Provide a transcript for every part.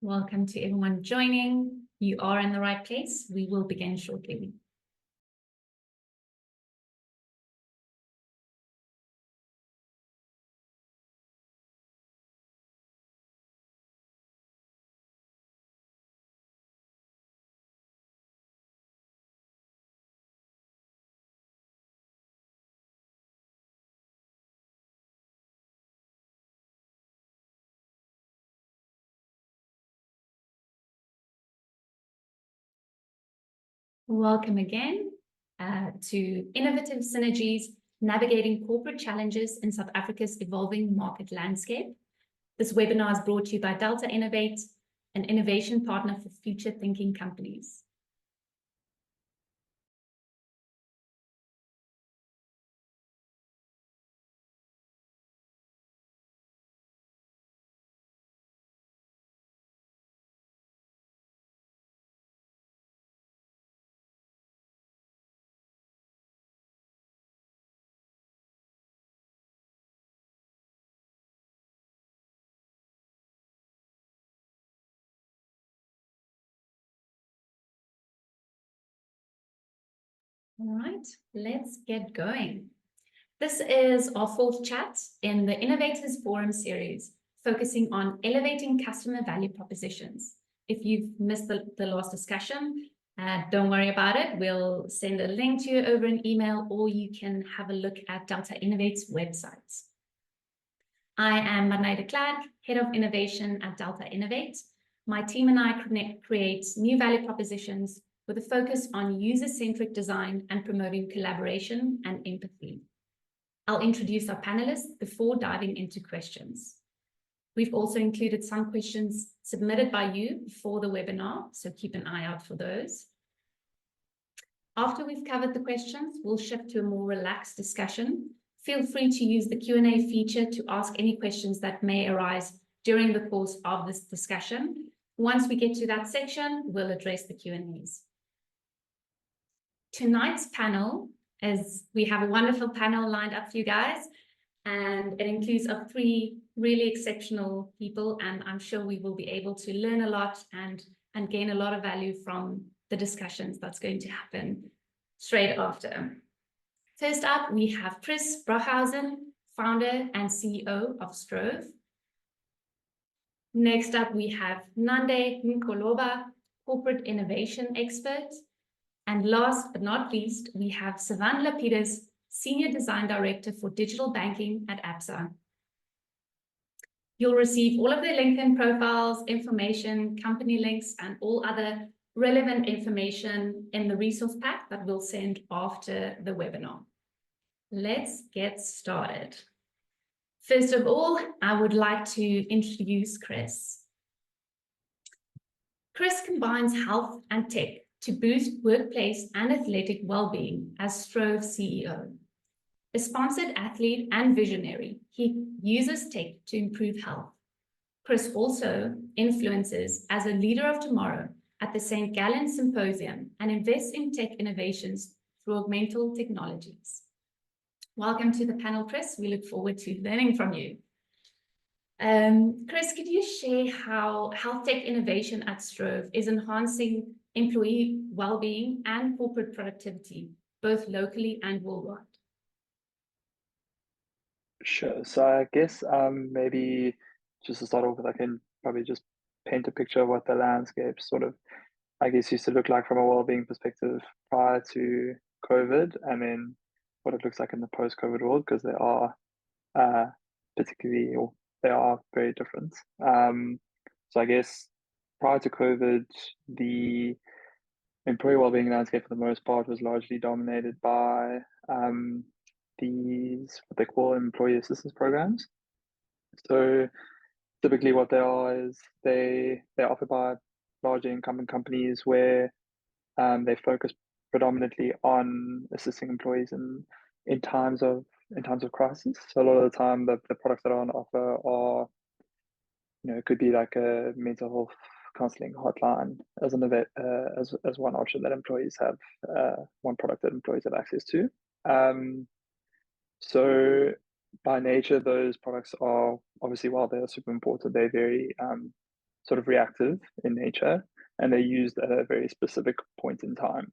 Welcome to everyone joining. You are in the right place. We will begin shortly. Welcome again to Innovative Synergies, Navigating Corporate Challenges in South Africa's Evolving Market Landscape. This webinar is brought to you by Delta Innovate, an innovation partner for future-thinking companies. All right, let's get going. This is our fourth chat in the Innovators Forum series, focusing on elevating customer value propositions. If you've missed the last discussion, don't worry about it. We'll send a link to you over an email, or you can have a look at Delta Innovate's website. I am Marnay de Klerk, Head of Innovation at Delta Innovate. My team and I create new value propositions with a focus on user-centric design and promoting collaboration and empathy. I'll introduce our panelists before diving into questions. We've also included some questions submitted by you before the webinar, so keep an eye out for those. After we've covered the questions, we'll shift to a more relaxed discussion. Feel free to use the Q&A feature to ask any questions that may arise during the course of this discussion. Once we get to that section, we'll address the Q&As. Tonight's panel we have a wonderful panel lined up for you guys, and it includes of three really exceptional people, and I'm sure we will be able to learn a lot and gain a lot of value from the discussions that's going to happen straight after. First up, we have Chris Brochhausen, founder and CEO of Strove. Next up, we have Nande Nkoloba, corporate innovation expert. And last but not least, we have Savan Lapidus, Senior Design Director for Digital Banking at ABSA. You'll receive all of their LinkedIn profiles, information, company links, and all other relevant information in the resource pack that we'll send after the webinar. Let's get started. First of all, I would like to introduce Chris. Chris combines health and tech to boost workplace and athletic well-being as Strove CEO. A sponsored athlete and visionary, he uses tech to improve health. Chris also influences as a leader of tomorrow at the St. Gallen Symposium and invests in tech innovations through augmented technologies. Welcome to the panel, Chris. We look forward to learning from you. Chris, could you share how health tech innovation at Strove is enhancing employee well-being and corporate productivity, both locally and worldwide? Sure. So I guess maybe just to start off with, I can probably just paint a picture of what the landscape sort of, I guess, used to look like from a well-being perspective prior to COVID, and then what it looks like in the post-COVID world, because they are they are very different. So I guess prior to COVID, the employee wellbeing landscape for the most part was largely dominated by these what they call employee assistance programs. So typically what they are is they're offered by larger incumbent companies where they focus predominantly on assisting employees in times of crisis. So a lot of the time the products that are on offer are, it could be like a mental health counseling hotline as as one option that employees have, one product that employees have access to. So by nature, those products are obviously, while they're super important, they're very sort of reactive in nature, and they're used at a very specific point in time.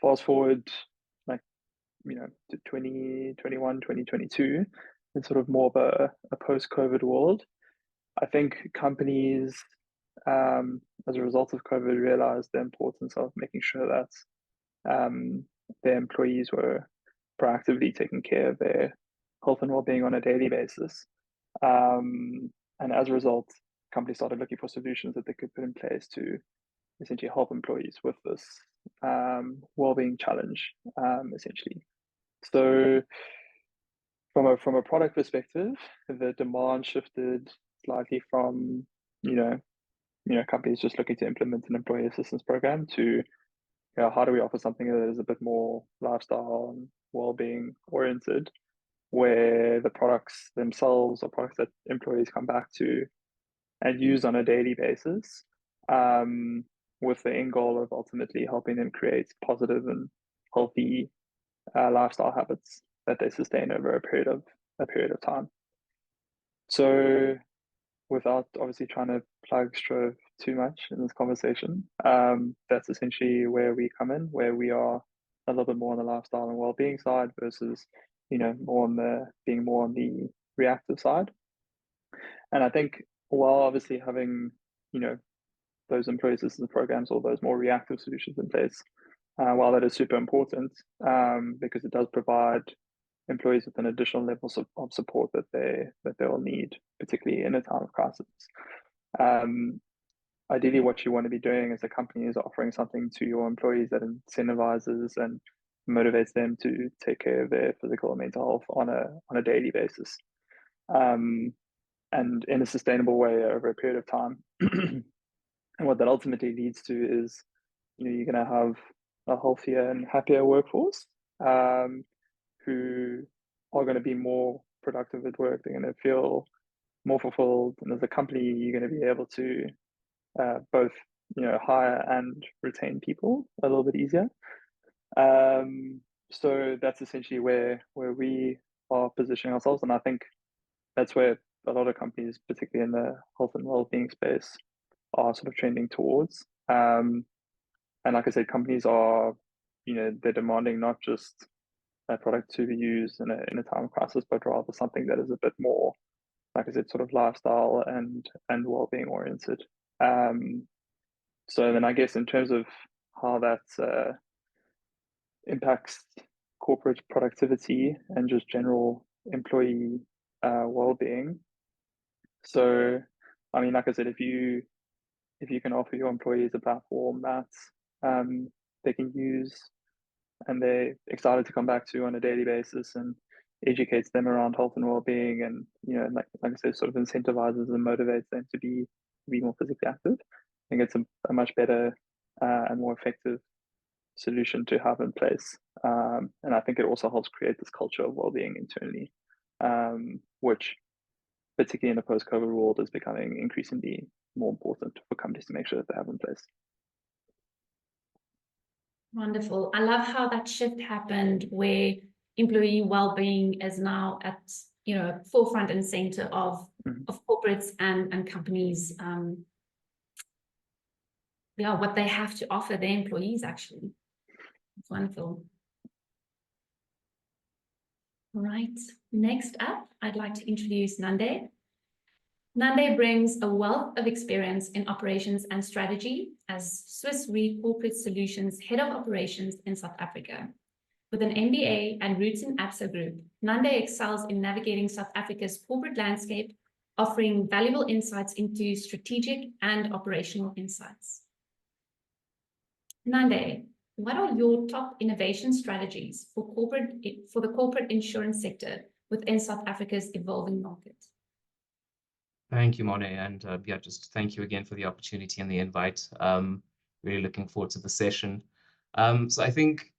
Fast forward, like, to 2021, 2022, it's sort of more of a post-COVID world. I think companies, as a result of COVID, realized the importance of making sure that their employees were proactively taking care of their health and well-being on a daily basis. And as a result, companies started looking for solutions that they could put in place to essentially help employees with this well-being challenge, essentially. So from a product perspective, the demand shifted slightly from companies just looking to implement an employee assistance program to how do we offer something that is a bit more lifestyle and well-being oriented, where the products themselves are products that employees come back to and use on a daily basis, with the end goal of ultimately helping them create positive and healthy lifestyle habits that they sustain over a period of time. So, without obviously trying to plug Strove too much in this conversation, that's essentially where we come in, where we are a little bit more on the lifestyle and well-being side versus, more on the reactive side. And I think while obviously having, those employee assistance programs or those more reactive solutions in place, while that is super important, because it does provide employees with an additional level of support that they will need, particularly in a time of crisis. Ideally, what you want to be doing as a company is offering something to your employees that incentivizes and motivates them to take care of their physical and mental health on a daily basis, and in a sustainable way over a period of time. And what that ultimately leads to is, you're going to have a healthier and happier workforce, who are going to be more productive at work. They're going to feel more fulfilled, and as a company, you're going to be able to both hire and retain people a little bit easier. So that's essentially where we are positioning ourselves, and I think that's where a lot of companies, particularly in the health and well-being space, are sort of trending towards. And like I said, companies are, they're demanding not just a product to be used in a time of crisis, but rather something that is a bit more, like I said, sort of lifestyle and well-being oriented. So then I guess in terms of how that impacts corporate productivity and just general employee well-being. So, I mean, like I said, if you can offer your employees a platform that they can use and they're excited to come back to on a daily basis and educates them around health and well-being, and like I said, sort of incentivizes and motivates them to be more physically active, I think it's a much better and more effective solution to have in place. And I think it also helps create this culture of well-being internally, which particularly in a post-COVID world is becoming increasingly more important for companies to make sure that they have in place. Wonderful. I love how that shift happened where employee well-being is now at forefront and center of corporates and companies, what they have to offer their employees. Actually, it's wonderful. Right, next up I'd like to introduce Nande. Nande brings a wealth of experience in operations and strategy as Swiss Re Corporate Solutions Head of Operations in South Africa. With an MBA and roots in Absa Group, Nande excels in navigating South Africa's corporate landscape, offering valuable insights into strategic and operational insights. Nande, what are your top innovation strategies for the corporate insurance sector within South Africa's evolving market? Thank you, Monet, and just thank you again for the opportunity and the invite. Really looking forward to the session. So I think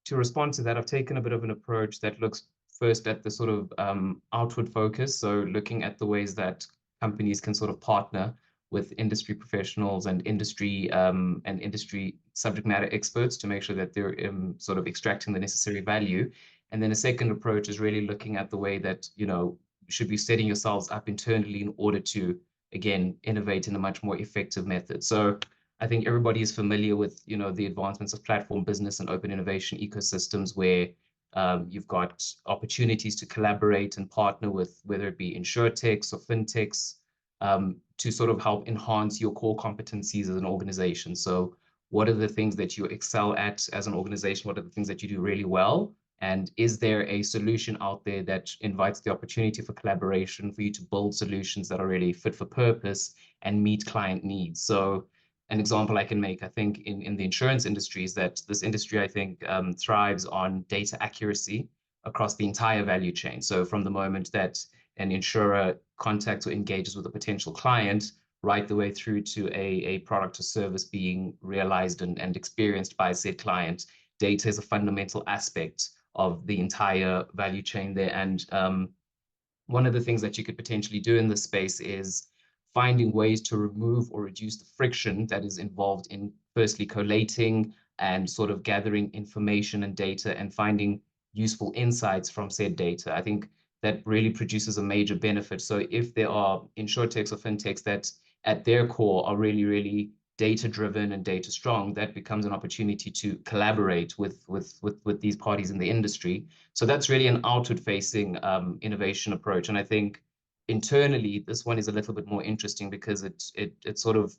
to respond to that, I've taken a bit of an approach that looks first at the sort of outward focus, so looking at the ways that companies can sort of partner with industry professionals and industry subject matter experts to make sure that they're sort of extracting the necessary value. And then a second approach is really looking at the way that, should be setting yourselves up internally in order to again, innovate in a much more effective method. So I think everybody is familiar with, you know, the advancements of platform business and open innovation ecosystems where you've got opportunities to collaborate and partner with, whether it be insurtechs or fintechs, to sort of help enhance your core competencies as an organization. So what are the things that you excel at as an organization? What are the things that you do really well? And is there a solution out there that invites the opportunity for collaboration for you to build solutions that are really fit for purpose and meet client needs? So an example I can make, I think, in the insurance industry is that this industry, I think, thrives on data accuracy across the entire value chain. So from the moment that an insurer contacts or engages with a potential client, right the way through to a product or service being realized and experienced by said client, data is a fundamental aspect of the entire value chain there. And one of the things that you could potentially do in this space is finding ways to remove or reduce the friction that is involved in firstly collating and sort of gathering information and data and finding useful insights from said data. I think that really produces a major benefit. So if there are insurtechs or fintechs that at their core are really, really data-driven and data strong, that becomes an opportunity to collaborate with these parties in the industry. So that's really an outward-facing innovation approach. And I think internally, this one is a little bit more interesting because it sort of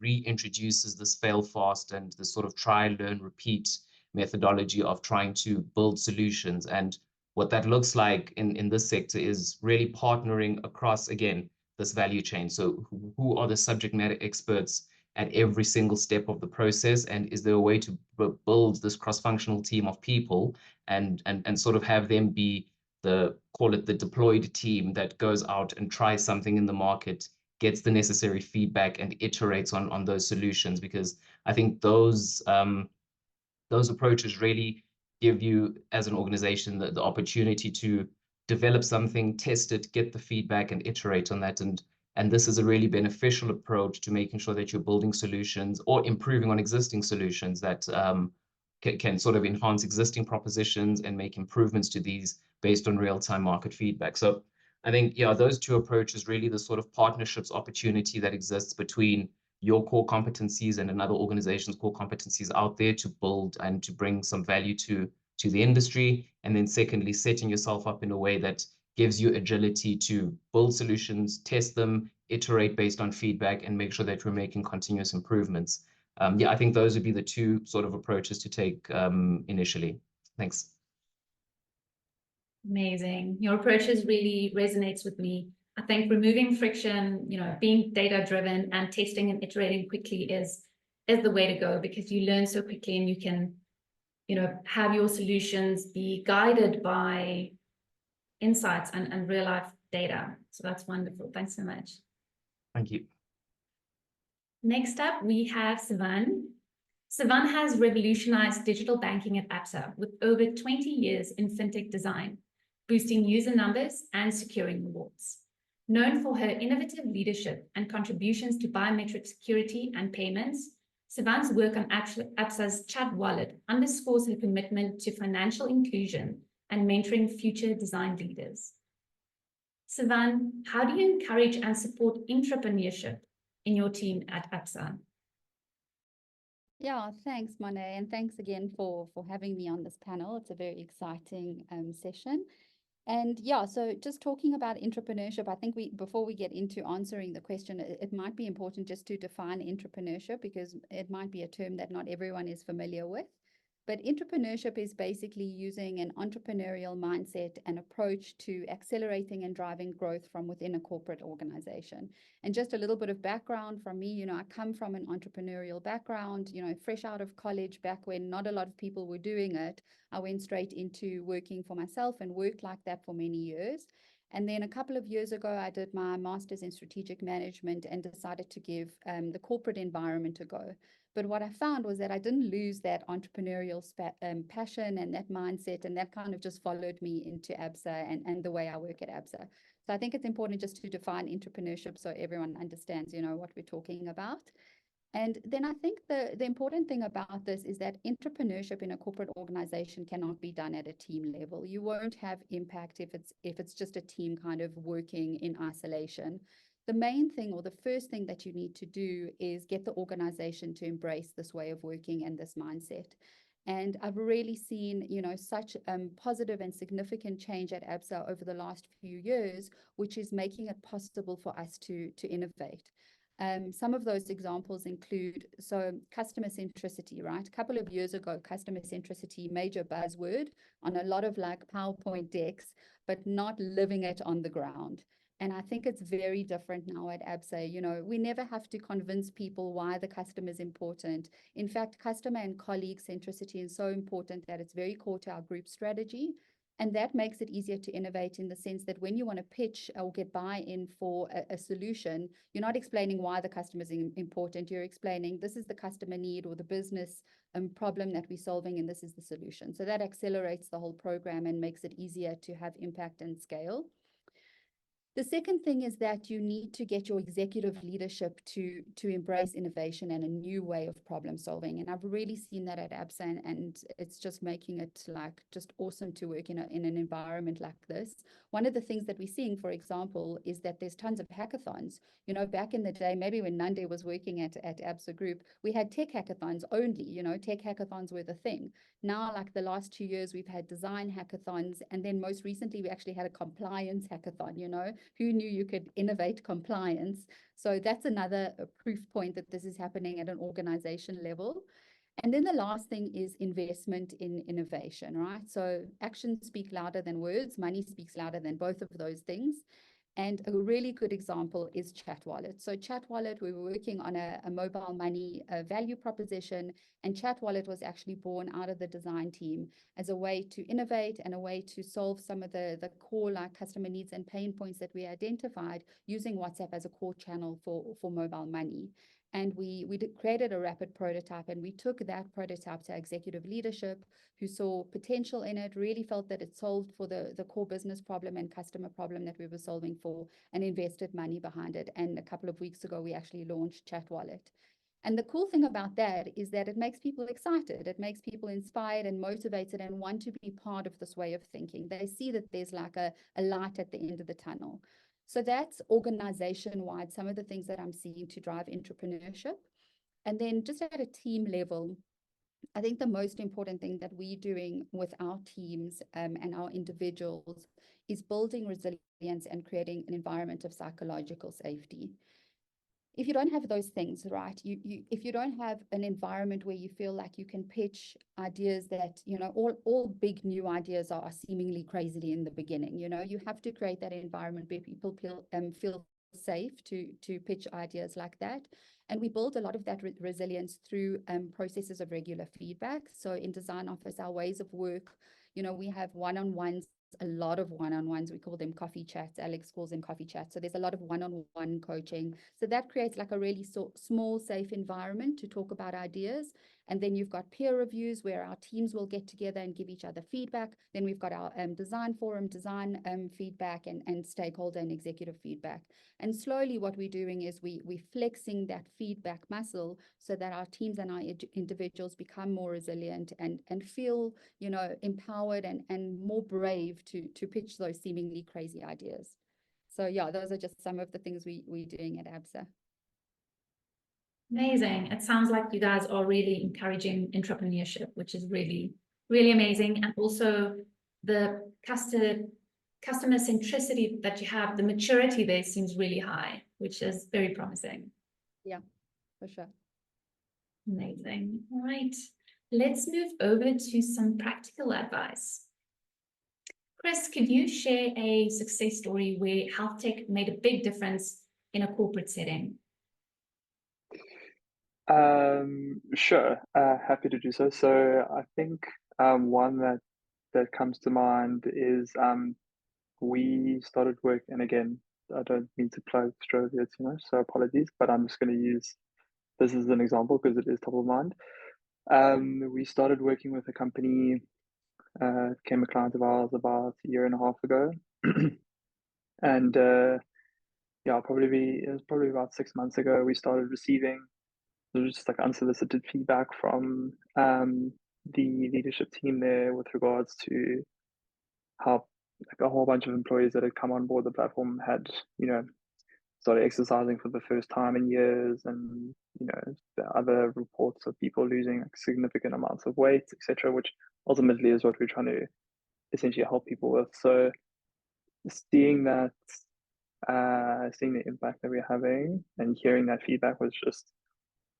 reintroduces this fail fast and this sort of try, learn, repeat methodology of trying to build solutions. And what that looks like in this sector is really partnering across, again, this value chain. So who are the subject matter experts at every single step of the process? And is there a way to build this cross-functional team of people and sort of have them be call it the deployed team that goes out and tries something in the market, gets the necessary feedback and iterates on those solutions? Because I think those approaches really give you as an organization the opportunity to develop something, test it, get the feedback and iterate on that. And this is a really beneficial approach to making sure that you're building solutions or improving on existing solutions that can sort of enhance existing propositions and make improvements to these based on real-time market feedback. So I think, yeah, those two approaches, really the sort of partnerships opportunity that exists between your core competencies and another organization's core competencies out there to build and to bring some value to the industry. And then secondly, setting yourself up in a way that gives you agility to build solutions, test them, iterate based on feedback, and make sure that we're making continuous improvements. Yeah, I think those would be the two sort of approaches to take initially. Thanks. Amazing. Your approaches really resonates with me. I think removing friction, being data-driven and testing and iterating quickly is the way to go, because you learn so quickly and you can, have your solutions be guided by insights and real-life data. So that's wonderful. Thanks so much. Thank you. Next up, we have Sivan. Sivan has revolutionized digital banking at Absa with over 20 years in fintech design, boosting user numbers and securing rewards. Known for her innovative leadership and contributions to biometric security and payments, Sivan's work on Absa's chat wallet underscores her commitment to financial inclusion and mentoring future design leaders. Sivan, how do you encourage and support entrepreneurship in your team at Absa? Yeah, thanks, Monet, and thanks again for having me on this panel. It's a very exciting session. And yeah, so just talking about entrepreneurship, I think before we get into answering the question, it might be important just to define entrepreneurship, because it might be a term that not everyone is familiar with. But entrepreneurship is basically using an entrepreneurial mindset and approach to accelerating and driving growth from within a corporate organization. And just a little bit of background from me, I come from an entrepreneurial background, fresh out of college, back when not a lot of people were doing it. I went straight into working for myself and worked like that for many years. And then a couple of years ago, I did my master's in strategic management and decided to give the corporate environment a go. But what I found was that I didn't lose that entrepreneurial passion and that mindset, and that kind of just followed me into Absa and the way I work at Absa. So I think it's important just to define entrepreneurship so everyone understands, what we're talking about. And then I think the important thing about this is that entrepreneurship in a corporate organization cannot be done at a team level. You won't have impact if it's just a team kind of working in isolation. the main thing, or the first thing that you need to do, is get the organization to embrace this way of working and this mindset. And I've really seen, such positive and significant change at ABSA over the last few years, which is making it possible for us to innovate. Some of those examples include, customer centricity, right? A couple of years ago, customer centricity, major buzzword on a lot of like PowerPoint decks, but not living it on the ground. And I think it's very different now at ABSA. We never have to convince people why the customer is important. In fact, customer and colleague centricity is so important that it's very core to our group strategy. And that makes it easier to innovate in the sense that when you want to pitch or get buy-in for a solution, you're not explaining why the customer is important. You're explaining this is the customer need or the business problem that we're solving, and this is the solution. So that accelerates the whole program and makes it easier to have impact and scale. The second thing is that you need to get your executive leadership to embrace innovation and a new way of problem solving. And I've really seen that at ABSA, and it's just making it like just awesome to work in an environment like this. One of the things that we're seeing, for example, is that there's tons of hackathons. Back in the day, maybe when Nande was working at ABSA Group, we had tech hackathons only, tech hackathons were the thing. Now, like the last 2 years, we've had design hackathons. And then most recently, we actually had a compliance hackathon, Who knew you could innovate compliance? So that's another proof point that this is happening at an organization level. And then the last thing is investment in innovation, right? So actions speak louder than words. Money speaks louder than both of those things. And a really good example is Chat Wallet. So Chat Wallet, we were working on a mobile money value proposition, and Chat Wallet was actually born out of the design team as a way to innovate and a way to solve some of the core like customer needs and pain points that we identified using WhatsApp as a core channel for mobile money. And we created a rapid prototype, and we took that prototype to executive leadership who saw potential in it, really felt that it solved for the core business problem and customer problem that we were solving for, and invested money behind it. And a couple of weeks ago, we actually launched Chat Wallet. And the cool thing about that is that it makes people excited. It makes people inspired and motivated and want to be part of this way of thinking. They see that there's like a light at the end of the tunnel. So that's organization-wide, some of the things that I'm seeing to drive entrepreneurship. And then just at a team level, I think the most important thing that we're doing with our teams and our individuals is building resilience and creating an environment of psychological safety. If you don't have those things, right, if you don't have an environment where you feel like you can pitch ideas that, all big new ideas are seemingly crazy in the beginning, you have to create that environment where people feel safe to pitch ideas like that. And we build a lot of that resilience through processes of regular feedback. So in design office, our ways of work, we have one-on-ones, a lot of one-on-ones. We call them coffee chats. Alex calls them coffee chats. So there's a lot of one-on-one coaching. So that creates like a really small, safe environment to talk about ideas. And then you've got peer reviews where our teams will get together and give each other feedback. Then we've got our design forum, design feedback, and stakeholder and executive feedback. And slowly what we're doing is we're flexing that feedback muscle so that our teams and our individuals become more resilient and feel, empowered and more brave to pitch those seemingly crazy ideas. So yeah, those are just some of the things we're doing at ABSA. Amazing. It sounds like you guys are really encouraging entrepreneurship, which is really, really amazing. And also the customer centricity that you have, the maturity there seems really high, which is very promising. Yeah, for sure. Amazing. All right. Let's move over to some practical advice. Chris, could you share a success story where health tech made a big difference in a corporate setting? Sure, happy to do so. So I think one that comes to mind is we started work, and again, I don't mean to plug Strovia too much, so apologies, but I'm just going to use this as an example because it is top of mind. We started working with a company, became a client of ours about a year and a half ago, and yeah, it was probably about 6 months ago we started receiving just like unsolicited feedback from the leadership team there with regards to how like a whole bunch of employees that had come on board the platform had started exercising for the first time in years, and the other reports of people losing like significant amounts of weight, etc., which ultimately is what we're trying to essentially help people with. So seeing that, seeing the impact that we're having and hearing that feedback was just,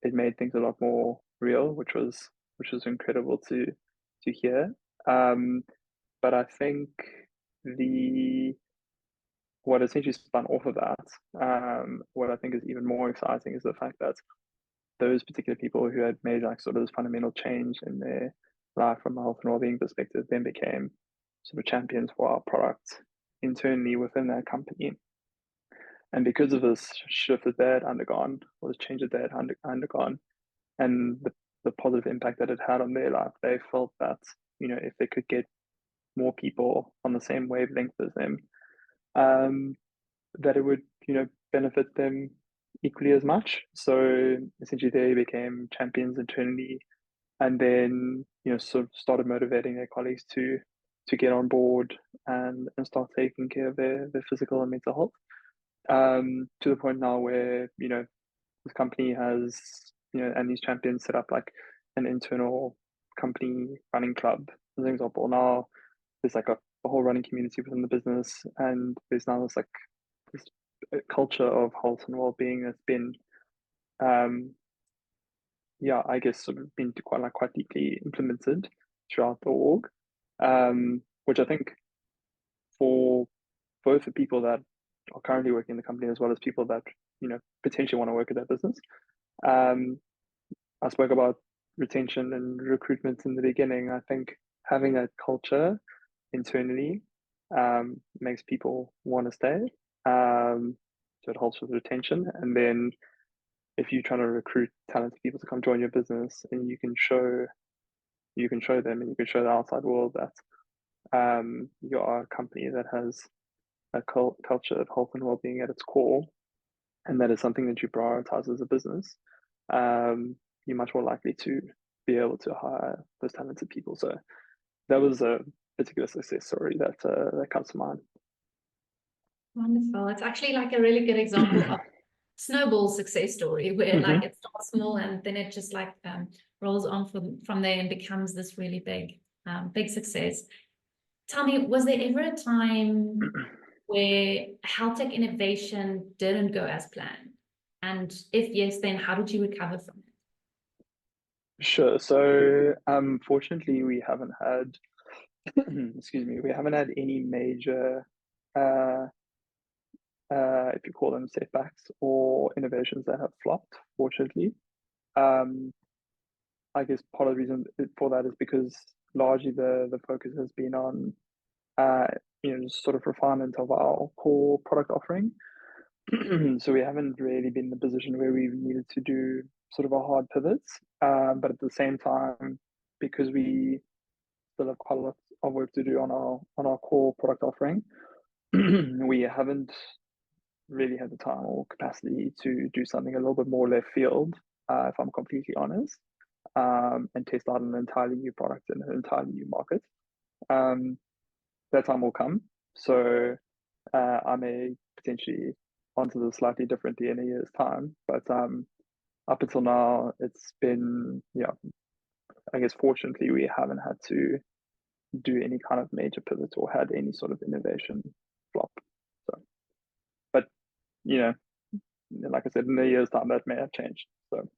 it made things a lot more real, which was incredible to hear. But I think what essentially spun off of that, what I think is even more exciting is the fact that those particular people who had made like sort of this fundamental change in their life from a health and well-being perspective then became sort of champions for our product internally within that company. And because of this shift that they had undergone, or this change that they had undergone, and the positive impact that it had on their life, they felt that, if they could get more people on the same wavelength as them, that it would, benefit them equally as much. So essentially they became champions internally, and then, sort of started motivating their colleagues to get on board and start taking care of their physical and mental health. To the point now where, this company has, and these champions set up like an internal company running club. As an example, now there's like a whole running community within the business, and there's now this culture of health and well-being that's been, I guess sort of been quite deeply implemented throughout the org, which I think for both the people that are currently working in the company as well as people that potentially want to work at that business. I spoke about retention and recruitment in the beginning. I think having that culture internally makes people want to stay. So it helps with retention. And then if you're trying to recruit talented people to come join your business, and you can show them and you can show the outside world that you are a company that has a culture of health and well-being at its core, and that is something that you prioritize as a business, you're much more likely to be able to hire those talented people. So that was a particular success story that comes to mind. Wonderful. It's actually like a really good example of snowball success story where like it starts small and then it just like rolls on from there and becomes this really big success. Tell me, was there ever a time where health tech innovation didn't go as planned? And if yes, then how did you recover from it? Sure. So fortunately, we haven't had we haven't had any major if you call them setbacks or innovations that have flopped, fortunately. I guess part of the reason for that is because largely the focus has been on just sort of refinement of our core product offering. So we haven't really been in the position where we've needed to do sort of a hard pivot. But at the same time, because we still have quite a lot of work to do on our core product offering, we haven't really had the time or capacity to do something a little bit more left field, if I'm completely honest, and test out an entirely new product in an entirely new market. That time will come. So I may potentially answer this slightly differently in a year's time, but up until now, it's been, I guess fortunately we haven't had to do any kind of major pivot or had any sort of innovation flop. So, but like I said, in a year's time that may have changed. So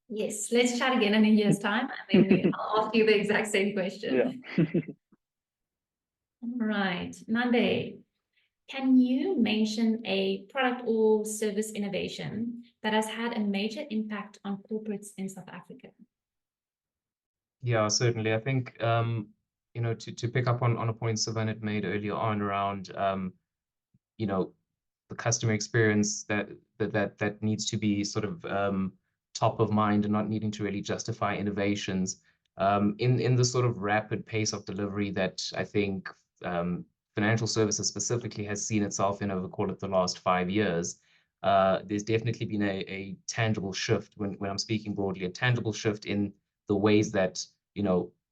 yes, let's chat again in a year's time, and then I'll ask you the exact same question. Yeah. All right, Monday. Can you mention a product or service innovation that has had a major impact on corporates in South Africa? Yeah, certainly. I think to pick up on a point Savannah had made earlier on around the customer experience that needs to be sort of top of mind and not needing to really justify innovations. In the sort of rapid pace of delivery that I think financial services specifically has seen itself in over, call it, the last 5 years, there's definitely been a tangible shift when I'm speaking broadly, a tangible shift in the ways that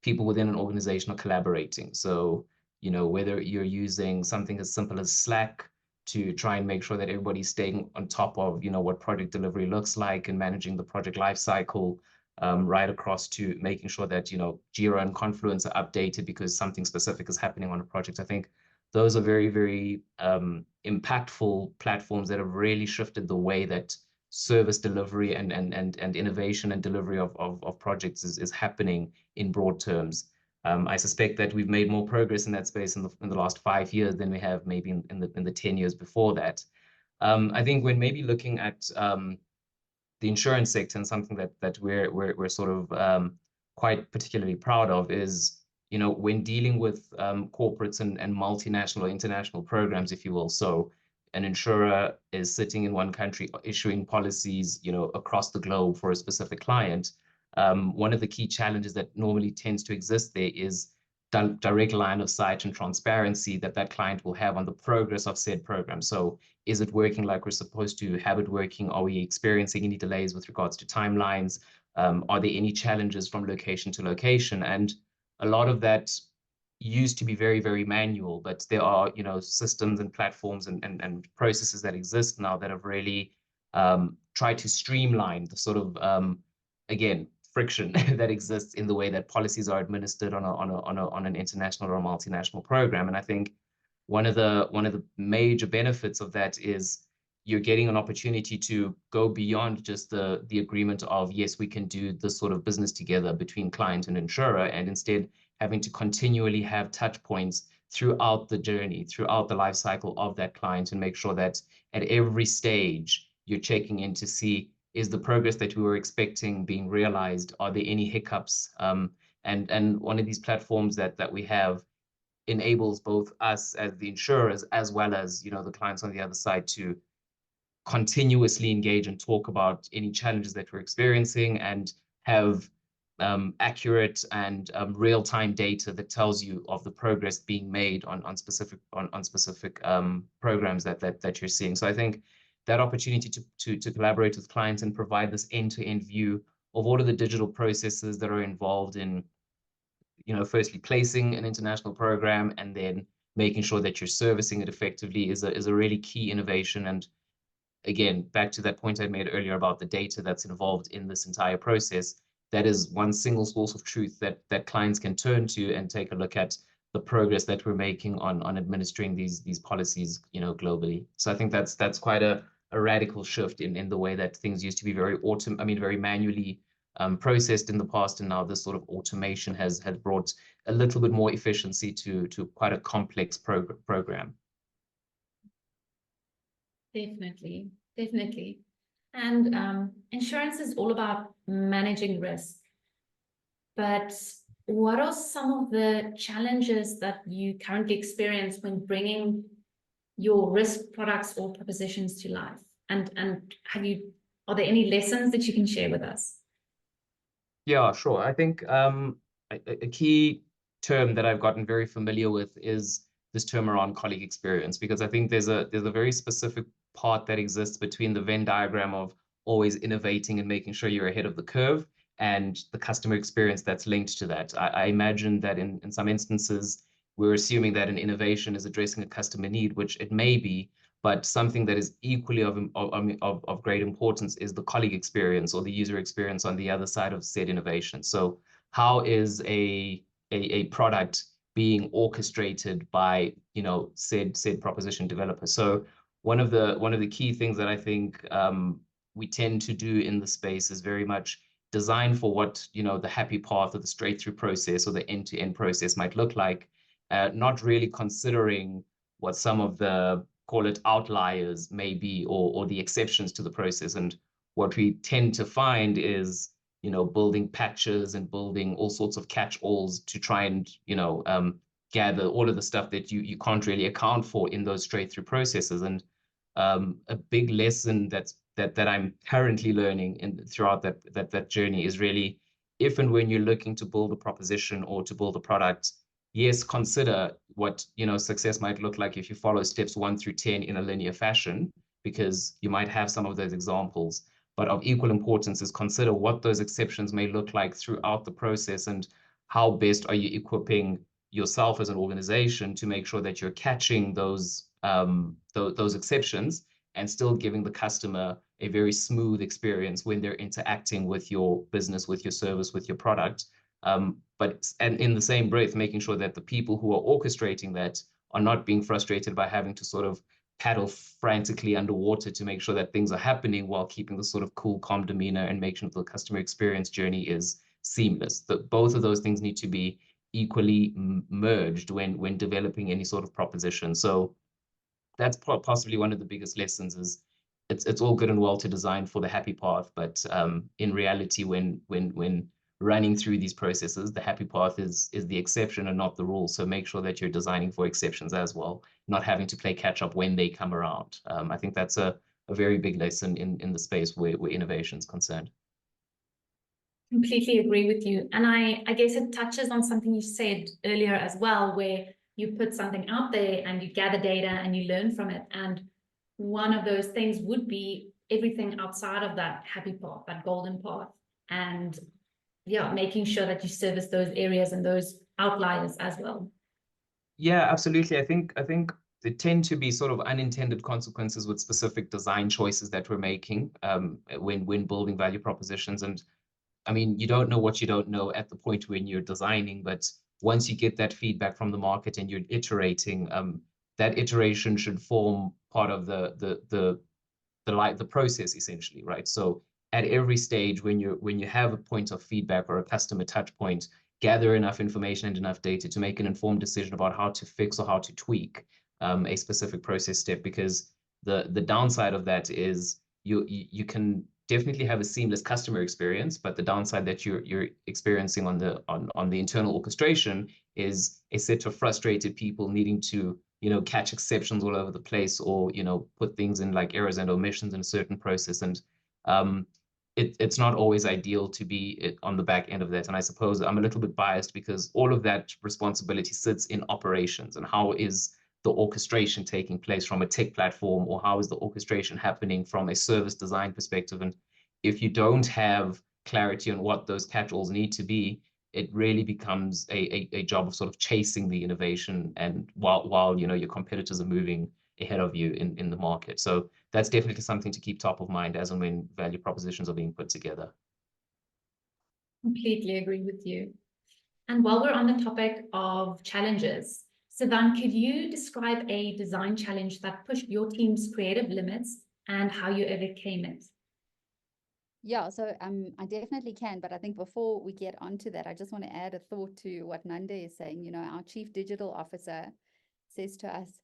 people within an organization are collaborating. So whether you're using something as simple as Slack to try and make sure that everybody's staying on top of, what project delivery looks like and managing the project life cycle, right across to making sure that, Jira and Confluence are updated because something specific is happening on a project. I think those are very, very impactful platforms that have really shifted the way that service delivery and innovation and delivery of projects is happening in broad terms. I suspect that we've made more progress in that space in the last 5 years than we have maybe in the 10 years before that. I think when maybe looking at the insurance sector, and something that we're sort of quite particularly proud of is, when dealing with corporates and multinational or international programs, if you will. So an insurer is sitting in one country issuing policies, across the globe for a specific client. One of the key challenges that normally tends to exist there is direct line of sight and transparency that client will have on the progress of said program. So is it working like we're supposed to have it working? Are we experiencing any delays with regards to timelines? Are there any challenges from location to location? And a lot of that used to be very, very manual, but there are, systems and platforms and processes that exist now that have really tried to streamline the sort of, again, friction that exists in the way that policies are administered on an international or a multinational program. And I think one of the major benefits of that is you're getting an opportunity to go beyond just the agreement of, yes, we can do this sort of business together between client and insurer, and instead having to continually have touch points throughout the journey, throughout the life cycle of that client, and make sure that at every stage you're checking in to see, is the progress that we were expecting being realized? Are there any hiccups? And one of these platforms that we have enables both us as the insurers as well as, the clients on the other side to continuously engage and talk about any challenges that we're experiencing, and have accurate and real-time data that tells you of the progress being made on specific programs that you're seeing. So I think that opportunity to collaborate with clients and provide this end-to-end view of all of the digital processes that are involved in, firstly placing an international program and then making sure that you're servicing it effectively is a really key innovation. And again, back to that point I made earlier about the data that's involved in this entire process, that is one single source of truth that clients can turn to and take a look at the progress that we're making on administering these policies, globally. So I think that's quite a radical shift in the way that things used to be very manually processed in the past, and now this sort of automation has brought a little bit more efficiency to quite a complex program. Definitely, definitely. And insurance is all about managing risk. But what are some of the challenges that you currently experience when bringing your risk products or propositions to life? And are there any lessons that you can share with us? Yeah, sure. I think a key term that I've gotten very familiar with is this term around colleague experience, because I think there's a very specific part that exists between the Venn diagram of always innovating and making sure you're ahead of the curve and the customer experience that's linked to that. I imagine that in some instances, we're assuming that an innovation is addressing a customer need, which it may be, but something that is equally of great importance is the colleague experience or the user experience on the other side of said innovation. So how is a product being orchestrated by, said proposition developer? So one of the key things that I think we tend to do in the space is very much design for what, the happy path or the straight through process or the end-to-end process might look like, not really considering what some of the, call it, outliers may be, or the exceptions to the process. And what we tend to find is, building patches and building all sorts of catch-alls to try and, gather all of the stuff that you can't really account for in those straight through processes. And a big lesson that I'm currently learning throughout that journey is really, if and when you're looking to build a proposition or to build a product, yes, consider what, success might look like if you follow steps 1 through 10 in a linear fashion, because you might have some of those examples. But of equal importance is consider what those exceptions may look like throughout the process, and how best are you equipping yourself as an organization to make sure that you're catching those those exceptions and still giving the customer a very smooth experience when they're interacting with your business, with your service, with your product. And in the same breath, making sure that the people who are orchestrating that are not being frustrated by having to sort of paddle frantically underwater to make sure that things are happening while keeping the sort of cool, calm demeanor and making sure the customer experience journey is seamless. Both of those things need to be equally merged when developing any sort of proposition. So that's possibly one of the biggest lessons is it's all good and well to design for the happy path, but in reality, when running through these processes, the happy path is the exception and not the rule. So make sure that you're designing for exceptions as well, not having to play catch up when they come around. I think that's a very big lesson in the space where innovation is concerned. Completely agree with you. And I guess it touches on something you said earlier as well, where you put something out there and you gather data and you learn from it. And one of those things would be everything outside of that happy path, that golden path. And yeah, making sure that you service those areas and those outliers as well. Yeah, absolutely. I think there tend to be sort of unintended consequences with specific design choices that we're making when building value propositions. And I mean, you don't know what you don't know at the point when you're designing, but once you get that feedback from the market and you're iterating, that iteration should form part of the process essentially, right? So at every stage, when you have a point of feedback or a customer touch point, gather enough information and enough data to make an informed decision about how to fix or how to tweak a specific process step. Because the downside of that is you can definitely have a seamless customer experience, but the downside that you're experiencing on the internal orchestration is a set of frustrated people needing to catch exceptions all over the place, or put things in like errors and omissions in a certain process. And it's not always ideal to be on the back end of that. And I suppose I'm a little bit biased because all of that responsibility sits in operations. And how is the orchestration taking place from a tech platform, or how is the orchestration happening from a service design perspective? And if you don't have clarity on what those catch-alls need to be, it really becomes a job of sort of chasing the innovation, and while your competitors are moving ahead of you in the market. So that's definitely something to keep top of mind as and when value propositions are being put together. Completely agree with you. And while we're on the topic of challenges, Sivan, could you describe a design challenge that pushed your team's creative limits and how you overcame it? Yeah, so I definitely can, but I think before we get onto that, I just want to add a thought to what Nande is saying. Our Chief Digital Officer says to us,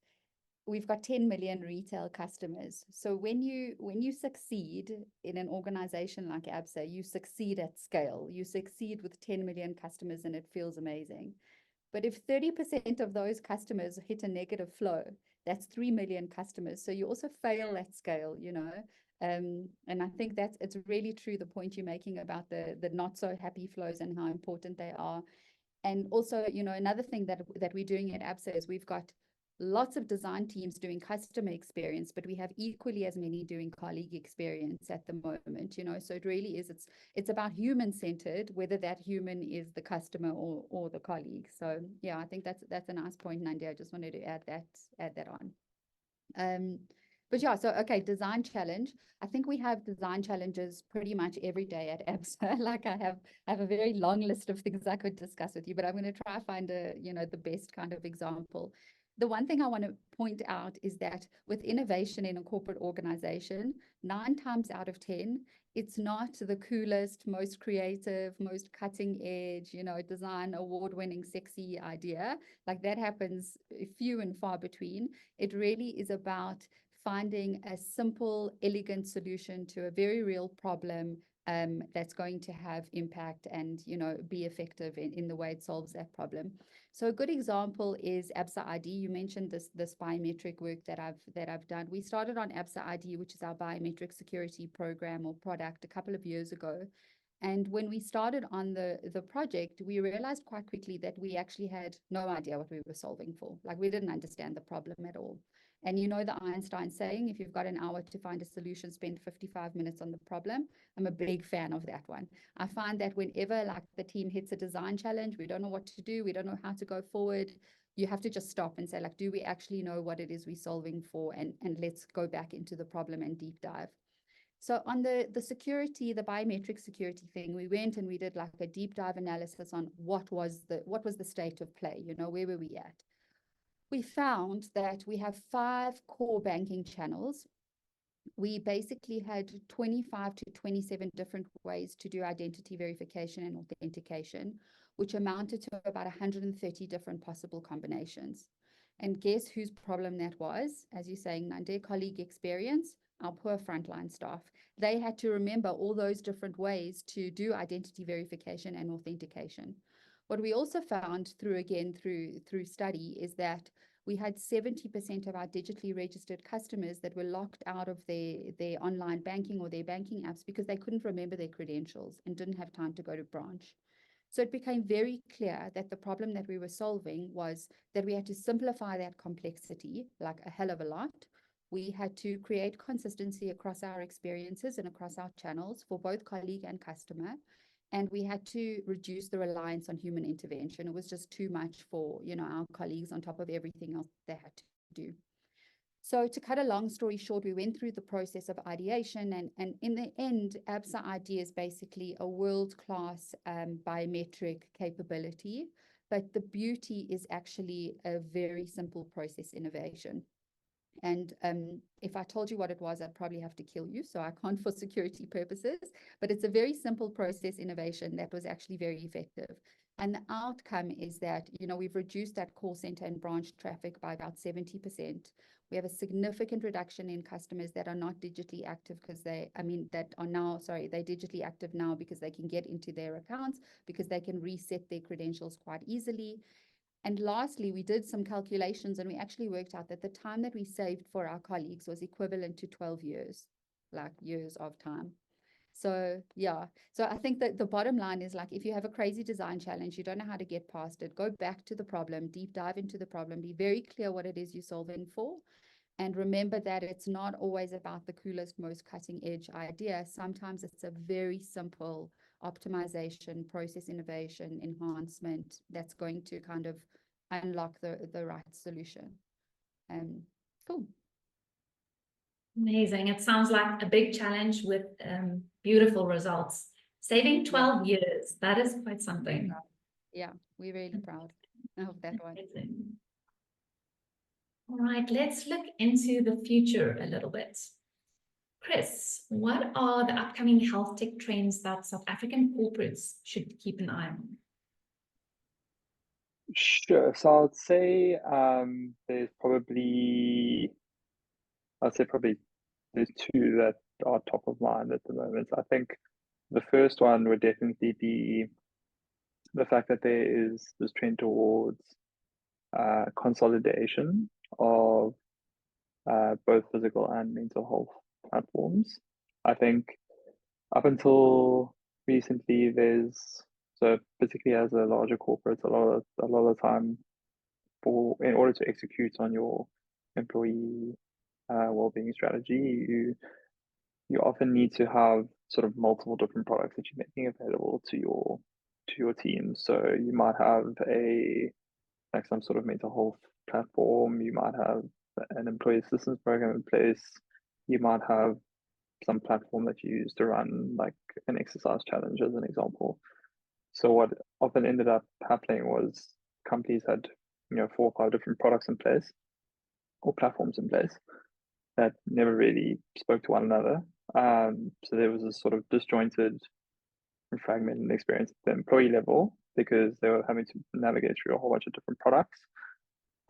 we've got 10 million retail customers. So when you succeed in an organization like ABSA, you succeed at scale. You succeed with 10 million customers and it feels amazing. But if 30% of those customers hit a negative flow, that's 3 million customers. So you also fail at scale, and I think it's really true, the point you're making about the not so happy flows and how important they are. And also, another thing that we're doing at ABSA is we've got lots of design teams doing customer experience, but we have equally as many doing colleague experience at the moment, so it really is, it's about human-centered, whether that human is the customer or the colleague. So yeah, I think that's a nice point, Nandi. I just wanted to add that on. But yeah, so okay, design challenge. I think we have design challenges pretty much every day at ABSA. Like I have a very long list of things I could discuss with you, but I'm going to try to find the best kind of example. The one thing I want to point out is that with innovation in a corporate organization, 9 times out of 10, it's not the coolest, most creative, most cutting edge, design award-winning sexy idea. Like that happens few and far between. It really is about finding a simple, elegant solution to a very real problem that's going to have impact and be effective in the way it solves that problem. So a good example is ABSA ID. You mentioned this biometric work that I've done. We started on ABSA ID, which is our biometric security program or product, a couple of years ago. And when we started on the project, we realized quite quickly that we actually had no idea what we were solving for. Like we didn't understand the problem at all. And the Einstein saying, if you've got an hour to find a solution, spend 55 minutes on the problem. I'm a big fan of that one. I find that whenever like the team hits a design challenge, we don't know what to do, we don't know how to go forward, you have to just stop and say, like, do we actually know what it is we're solving for? And let's go back into the problem and deep dive. So on the security, the biometric security thing, we went and we did like a deep dive analysis on what was the state of play, you know, where were we at? We found that we have 5 core banking channels. We basically had 25 to 27 different ways to do identity verification and authentication, which amounted to about 130 different possible combinations. And guess whose problem that was? As you're saying, Nande, colleague experience, our poor frontline staff. They had to remember all those different ways to do identity verification and authentication. What we also found through study is that we had 70% of our digitally registered customers that were locked out of their online banking or their banking apps because they couldn't remember their credentials and didn't have time to go to branch. So it became very clear that the problem that we were solving was that we had to simplify that complexity like a hell of a lot. We had to create consistency across our experiences and across our channels for both colleague and customer. And we had to reduce the reliance on human intervention. It was just too much for, you know, our colleagues on top of everything else they had to do. So to cut a long story short, we went through the process of ideation, and in the end, ABSA ID is basically a world-class biometric capability. But the beauty is actually a very simple process innovation. And if I told you what it was, I'd probably have to kill you. So I can't for security purposes. But it's a very simple process innovation that was actually very effective. And the outcome is that, you know, we've reduced that call center and branch traffic by about 70%. We have a significant reduction in customers that are not digitally active because they're digitally active now because they can get into their accounts, because they can reset their credentials quite easily. And lastly, we did some calculations and we actually worked out that the time that we saved for our colleagues was equivalent to 12 years, like years of time. So yeah, so I think that the bottom line is, like, if you have a crazy design challenge, you don't know how to get past it, go back to the problem, deep dive into the problem, be very clear what it is you're solving for. And remember that it's not always about the coolest, most cutting edge idea. Sometimes it's a very simple optimization, process innovation, enhancement that's going to kind of unlock the right solution. Cool. Amazing. It sounds like a big challenge with beautiful results. Saving 12 years, that is quite something. Yeah, we're really proud of that one. Amazing. All right, let's look into the future a little bit. Chris, what are the upcoming health tech trends that South African corporates should keep an eye on? Sure. So I'd say there's 2 that are top of mind at the moment. I think the first one would definitely be the fact that there is this trend towards consolidation of both physical and mental health platforms. I think up until recently, particularly as a larger corporate, a lot of the time, in order to execute on your employee well-being strategy, you often need to have sort of multiple different products that you're making available to your team. So you might have some sort of mental health platform, you might have an employee assistance program in place, you might have some platform that you use to run like an exercise challenge as an example. So what often ended up happening was companies had 4 or 5 different products in place or platforms in place that never really spoke to one another. So there was a sort of disjointed and fragmented experience at the employee level because they were having to navigate through a whole bunch of different products.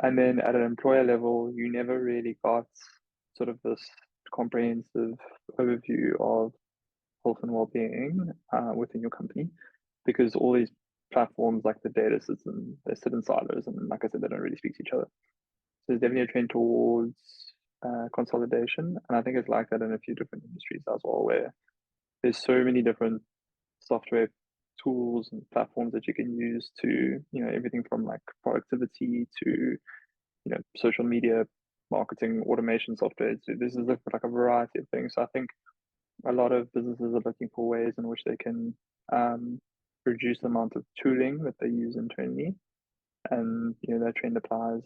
And then at an employer level, you never really got sort of this comprehensive overview of health and well-being within your company, because all these platforms, like the data system, they sit in silos, and like I said, they don't really speak to each other. So there's definitely a trend towards consolidation, and I think it's like that in a few different industries as well, where there's so many different software tools and platforms that you can use to, everything from like productivity to, social media marketing automation software. So this is like a variety of things. So I think a lot of businesses are looking for ways in which they can reduce the amount of tooling that they use internally and that trend applies,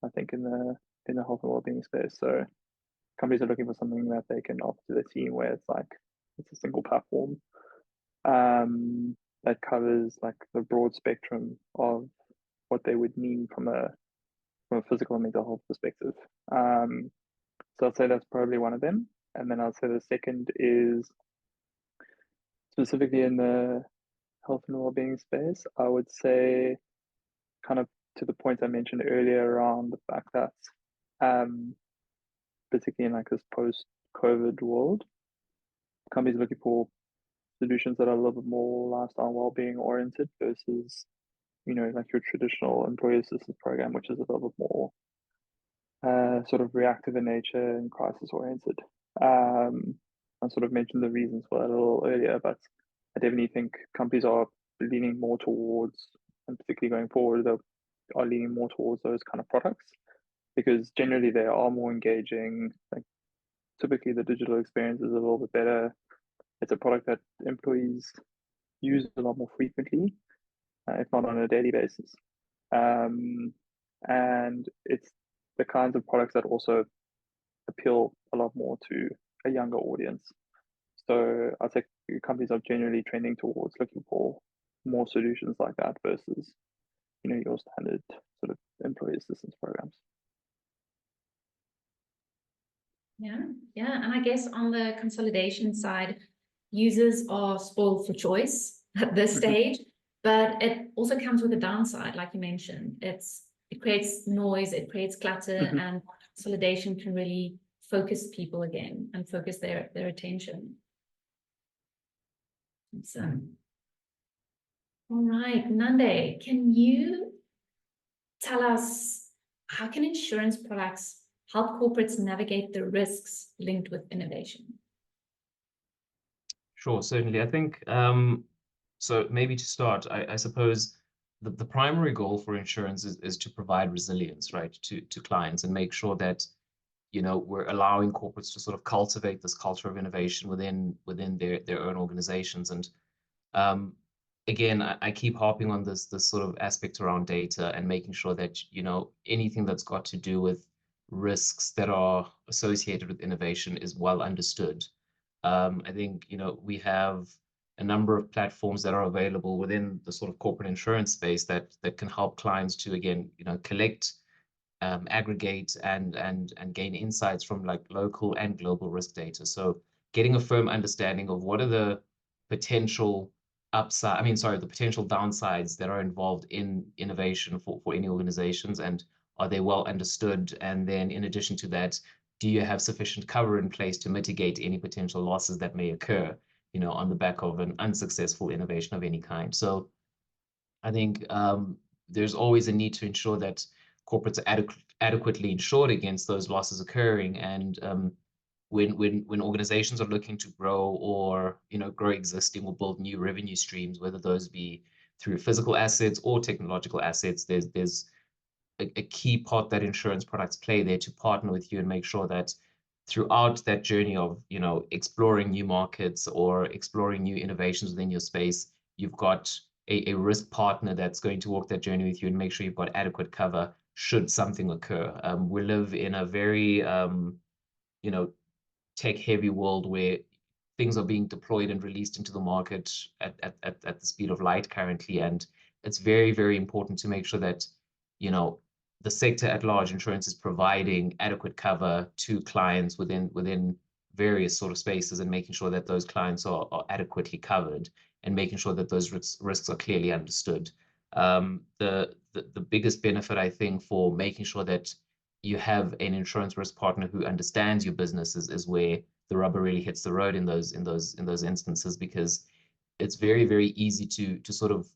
I think, in the health and wellbeing space. So companies are looking for something that they can offer to their team, where it's a single platform that covers like the broad spectrum of what they would need from a physical and mental health perspective. So I'd say that's probably one of them. And then I'd say the second is specifically in the health and wellbeing space. I would say, kind of to the point I mentioned earlier around the fact that, particularly in like this post-COVID world, companies are looking for solutions that are a little bit more lifestyle well-being oriented versus, like your traditional employee assistance program, which is a little bit more sort of reactive in nature and crisis oriented. I sort of mentioned the reasons for that a little earlier, but I definitely think companies are leaning more towards, and particularly going forward, they are leaning more towards those kind of products, because generally they are more engaging. Like typically the digital experience is a little bit better. It's a product that employees use a lot more frequently, if not on a daily basis. And it's the kinds of products that also appeal a lot more to a younger audience. So I think companies are generally trending towards looking for more solutions like that versus, your standard sort of employee assistance programs. Yeah, and I guess on the consolidation side, users are spoiled for choice at this stage, but it also comes with a downside, like you mentioned. It creates noise, it creates clutter, and consolidation can really focus people again and focus their attention. So, all right, Nande, can you tell us, how can insurance products help corporates navigate the risks linked with innovation? Sure, certainly. I think, so maybe to start, I suppose the primary goal for insurance is to provide resilience, right, to clients, and make sure that, we're allowing corporates to sort of cultivate this culture of innovation within their own organizations. And again, I keep harping on this sort of aspect around data and making sure that, anything that's got to do with risks that are associated with innovation is well understood. I think, we have a number of platforms that are available within the sort of corporate insurance space that can help clients to, again, collect, aggregate and gain insights from like local and global risk data. So getting a firm understanding of what are the potential the potential downsides that are involved in innovation for any organizations, and are they well understood? And then in addition to that, do you have sufficient cover in place to mitigate any potential losses that may occur, on the back of an unsuccessful innovation of any kind? So I think there's always a need to ensure that corporates are adequately insured against those losses occurring. And when organizations are looking to grow or grow existing or build new revenue streams, whether those be through physical assets or technological assets, there's a key part that insurance products play there to partner with you and make sure that throughout that journey of exploring new markets or exploring new innovations within your space, you've got a risk partner that's going to walk that journey with you and make sure you've got adequate cover should something occur. We live in a very tech-heavy world where things are being deployed and released into the market at the speed of light currently, and it's very, very important to make sure that the sector at large, insurance, is providing adequate cover to clients within various sort of spaces, and making sure that those clients are adequately covered, and making sure that those risks are clearly understood. The biggest benefit, I think, for making sure that you have an insurance risk partner who understands your business is where the rubber really hits the road in those instances, because it's very, very easy to sort of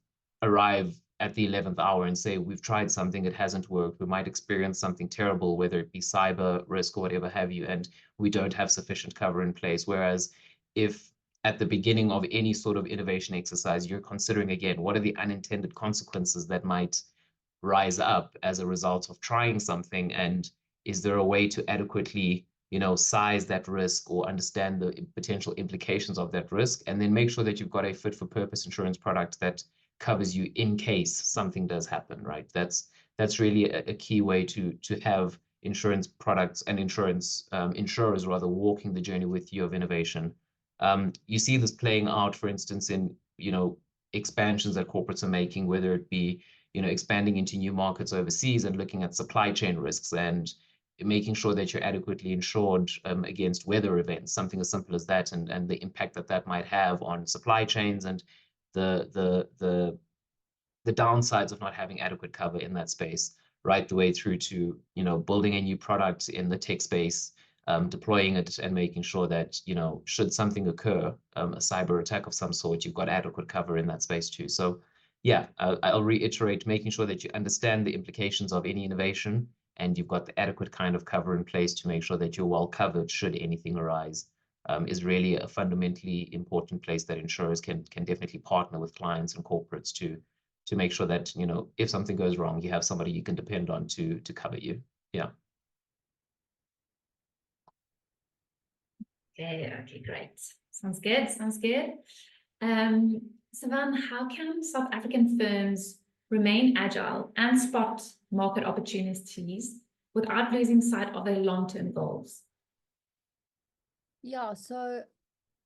arrive at the 11th hour and say, we've tried something, it hasn't worked. We might experience something terrible, whether it be cyber risk or whatever have you, and we don't have sufficient cover in place. Whereas if at the beginning of any sort of innovation exercise, you're considering, again, what are the unintended consequences that might rise up as a result of trying something, and is there a way to adequately size that risk or understand the potential implications of that risk, and then make sure that you've got a fit for purpose insurance product that covers you in case something does happen, right? That's really a key way to have insurance products and insurers rather walking the journey with you of innovation. You see this playing out, for instance, in expansions that corporates are making, whether it be expanding into new markets overseas and looking at supply chain risks and making sure that you're adequately insured against weather events, something as simple as that, and the impact that might have on supply chains and the downsides of not having adequate cover in that space, right the way through to building a new product in the tech space, deploying it and making sure that should something occur, a cyber attack of some sort, you've got adequate cover in that space too. So yeah, I'll reiterate, making sure that you understand the implications of any innovation and you've got the adequate kind of cover in place to make sure that you're well covered should anything arise, is really a fundamentally important place that insurers can definitely partner with clients and corporates to make sure that if something goes wrong, you have somebody you can depend on to cover you. Yeah. Okay, great. Sounds good. Savan, how can South African firms remain agile and spot market opportunities without losing sight of their long-term goals? Yeah, so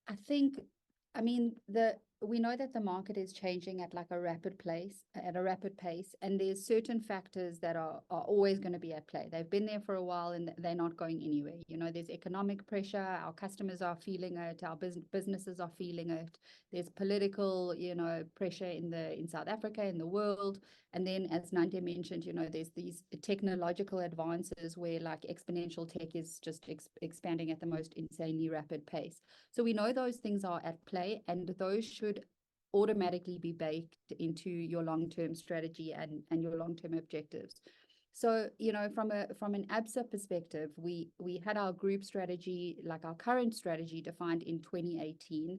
I think, we know that the market is changing at a rapid pace, and there's certain factors that are always going to be at play. They've been there for a while and they're not going anywhere. There's economic pressure, our customers are feeling it, our businesses are feeling it. There's political, pressure in South Africa, in the world. And then, as Nante mentioned, there's these technological advances where exponential tech is just expanding at the most insanely rapid pace. So we know those things are at play, and those should automatically be baked into your long-term strategy and your long-term objectives. So, from an ABSA perspective, we had our group strategy, our current strategy, defined in 2018.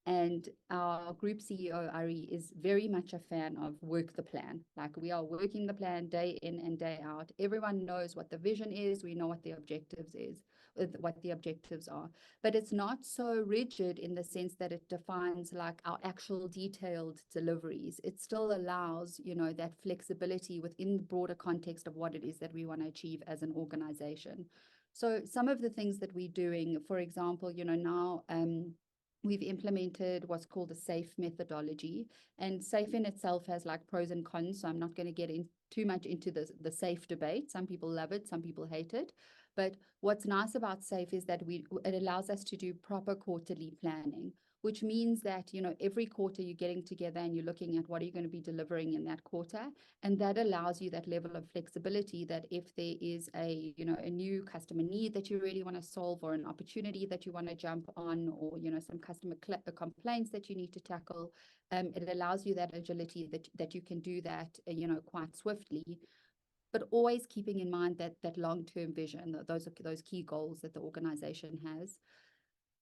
And our group CEO, Ari, is very much a fan of work the plan. We are working the plan day in and day out. Everyone knows what the vision is. We know what the objectives are. But it's not so rigid in the sense that it defines our actual detailed deliveries. It still allows, that flexibility within the broader context of what it is that we want to achieve as an organization. So some of the things that we're doing, for example, now, we've implemented what's called a SAFE methodology, and SAFE in itself has pros and cons. So I'm not going to get too much into the SAFE debate. Some people love it, some people hate it. But what's nice about SAFE is that it allows us to do proper quarterly planning, which means that, every quarter you're getting together and you're looking at what are you going to be delivering in that quarter. And that allows you that level of flexibility that if there is a new customer need that you really want to solve, or an opportunity that you want to jump on, or, some customer complaints that you need to tackle, it allows you that agility that you can do that, quite swiftly, but always keeping in mind that long-term vision, those key goals that the organization has.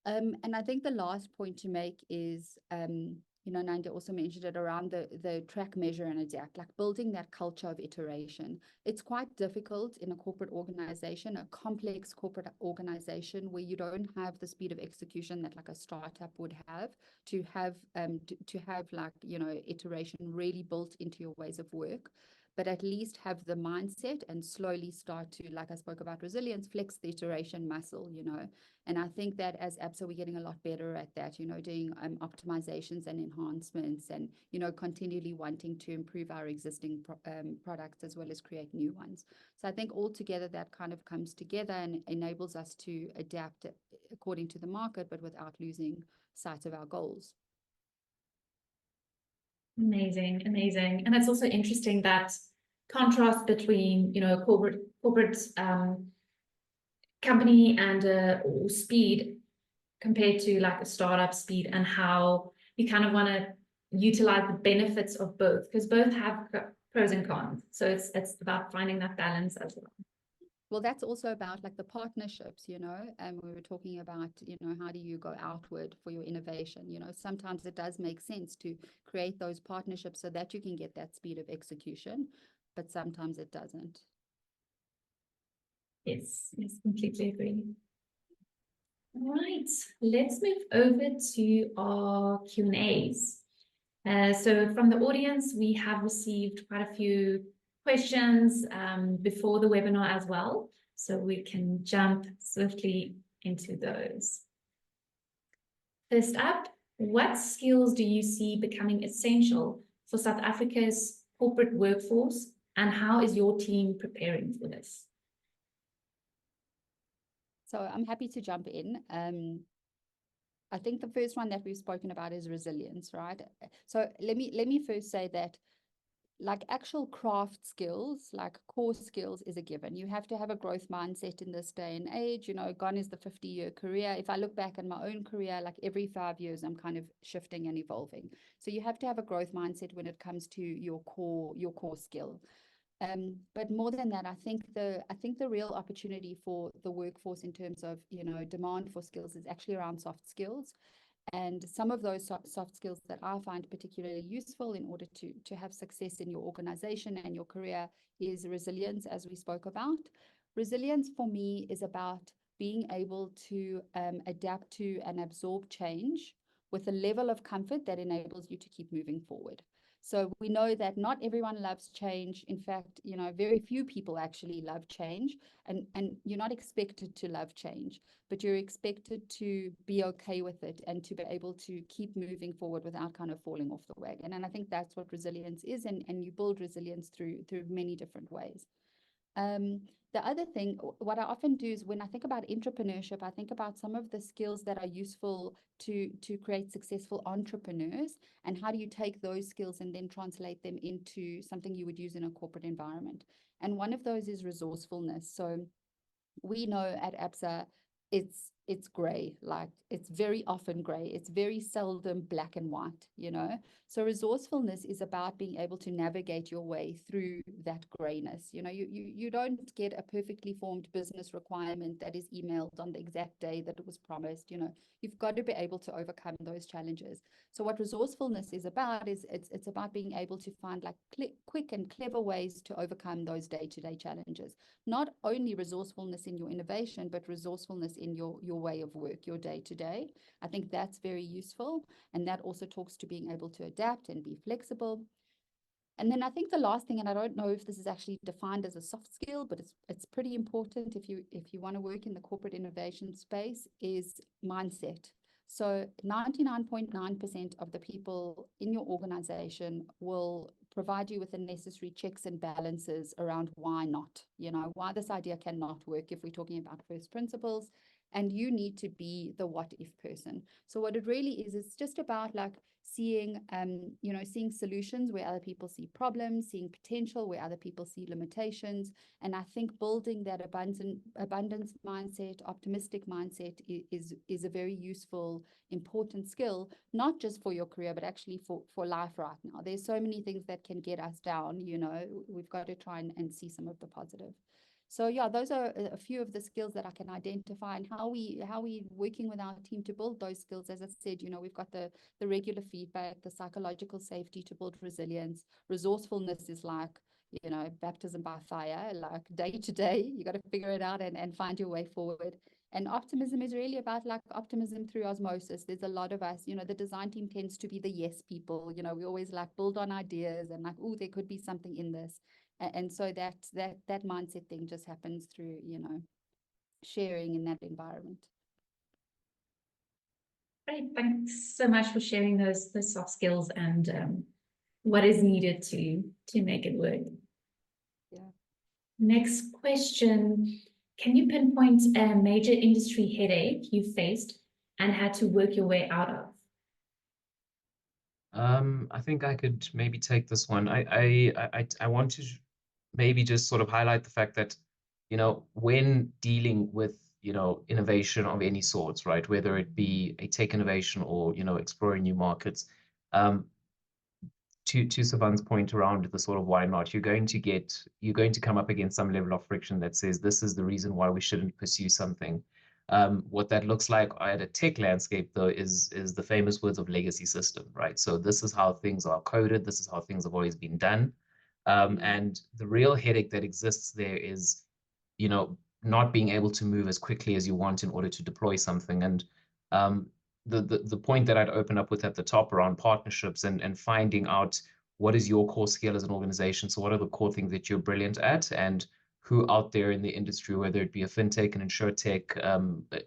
And I think the last point to make is, Nanda also mentioned it around the track, measure, and adapt, building that culture of iteration. It's quite difficult in a corporate organization, a complex corporate organization, where you don't have the speed of execution that a startup would have, to have iteration really built into your ways of work. But at least have the mindset and slowly start to, I spoke about resilience, flex the iteration muscle, And I think that as ABSA, we're getting a lot better at that, doing optimizations and enhancements, and, continually wanting to improve our existing products as well as create new ones. So I think altogether that kind of comes together and enables us to adapt according to the market, but without losing sight of our goals. Amazing. And it's also interesting that contrast between, corporate company and or speed compared to a startup speed, and how you kind of want to utilize the benefits of both, because both have pros and cons. So it's about finding that balance as well. Well, that's also about the partnerships, and we were talking about, how do you go outward for your innovation? Sometimes it does make sense to create those partnerships so that you can get that speed of execution, but sometimes it doesn't. Yes, completely agree. Right, let's move over to our Q&As. So from the audience, we have received quite a few questions before the webinar as well, so we can jump swiftly into those. First up, what skills do you see becoming essential for South Africa's corporate workforce, and how is your team preparing for this? So I'm happy to jump in. I think the first one that we've spoken about is resilience, right? So let me first say that, like, actual craft skills, like core skills, is a given. You have to have a growth mindset in this day and age. You know, gone is the 50-year career. If I look back in my own career, like every 5 years, I'm kind of shifting and evolving. So you have to have a growth mindset when it comes to your core skill. But more than that, I think the real opportunity for the workforce in terms of, you know, demand for skills is actually around soft skills. And some of those soft skills that I find particularly useful in order to have success in your organization and your career is resilience, as we spoke about. Resilience for me is about being able to adapt to and absorb change with a level of comfort that enables you to keep moving forward. So we know that not everyone loves change. In fact, you know, very few people actually love change, and you're not expected to love change, but you're expected to be okay with it and to be able to keep moving forward without kind of falling off the wagon. And I think that's what resilience is, and you build resilience through many different ways. The other thing, what I often do is when I think about entrepreneurship, I think about some of the skills that are useful to create successful entrepreneurs, and how do you take those skills and then translate them into something you would use in a corporate environment. And one of those is resourcefulness. So we know at ABSA it's gray, like it's very often gray. It's very seldom black and white, you know. So resourcefulness is about being able to navigate your way through that grayness. You know, you don't get a perfectly formed business requirement that is emailed on the exact day that it was promised. You know, you've got to be able to overcome those challenges. So what resourcefulness is about is it's about being able to find like quick and clever ways to overcome those day-to-day challenges. Not only resourcefulness in your innovation, but resourcefulness in your way of work, your day-to-day. I think that's very useful. And that also talks to being able to adapt and be flexible. And then I think the last thing, and I don't know if this is actually defined as a soft skill, but it's pretty important if you want to work in the corporate innovation space, is mindset. So 99.9% of the people in your organization will provide you with the necessary checks and balances around why not, you know, why this idea cannot work if we're talking about first principles. And you need to be the what if person. So what it really is, it's just about like seeing, you know, seeing solutions where other people see problems, seeing potential where other people see limitations. And I think building that abundance mindset, optimistic mindset is a very useful, important skill, not just for your career, but actually for life right now. There's so many things that can get us down, you know, we've got to try and see some of the positive. So yeah, those are a few of the skills that I can identify, and how we working with our team to build those skills. As I said, you know, we've got the regular feedback, the psychological safety to build resilience. Resourcefulness is like, you know, baptism by fire, like day to day, you got to figure it out and find your way forward. And optimism is really about like optimism through osmosis. There's a lot of us, you know, the design team tends to be the yes people, you know, we always like build on ideas and like, oh, there could be something in this. And so that mindset thing just happens through, you know, sharing in that environment. Great, thanks so much for sharing those soft skills and what is needed to make it work. Yeah. Next question. Can you pinpoint a major industry headache you faced and had to work your way out of? I think I could maybe take this one. I want to maybe just sort of highlight the fact that, you know, when dealing with, you know, innovation of any sorts, right, whether it be a tech innovation or, you know, exploring new markets, to Savan's point around the sort of why not, you're going to come up against some level of friction that says this is the reason why we shouldn't pursue something. What that looks like at a tech landscape, though, is the famous words of legacy system, right? So this is how things are coded. This is how things have always been done. And the real headache that exists there is, you know, not being able to move as quickly as you want in order to deploy something. And the point that I'd open up with at the top around partnerships and finding out what is your core skill as an organization. So what are the core things that you're brilliant at, and who out there in the industry, whether it be a fintech, an insurtech,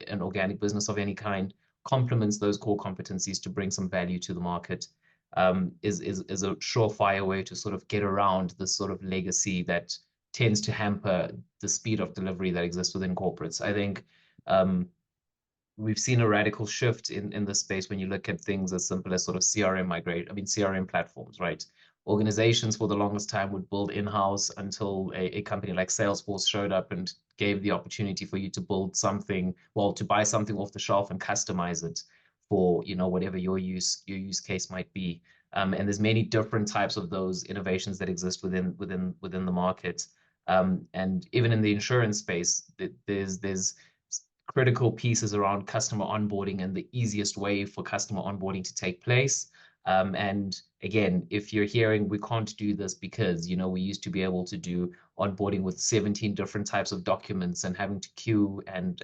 an organic business of any kind, complements those core competencies to bring some value to the market, is a surefire way to sort of get around this sort of legacy that tends to hamper the speed of delivery that exists within corporates. I think we've seen a radical shift in this space when you look at things as simple as sort of CRM platforms, right? Organizations for the longest time would build in-house until a company like Salesforce showed up and gave the opportunity for you to build something, well, to buy something off the shelf and customize it for, you know, whatever your use case might be. And there's many different types of those innovations that exist within the market. And even in the insurance space, there's critical pieces around customer onboarding and the easiest way for customer onboarding to take place. And again, if you're hearing we can't do this because, you know, we used to be able to do onboarding with 17 different types of documents and having to queue and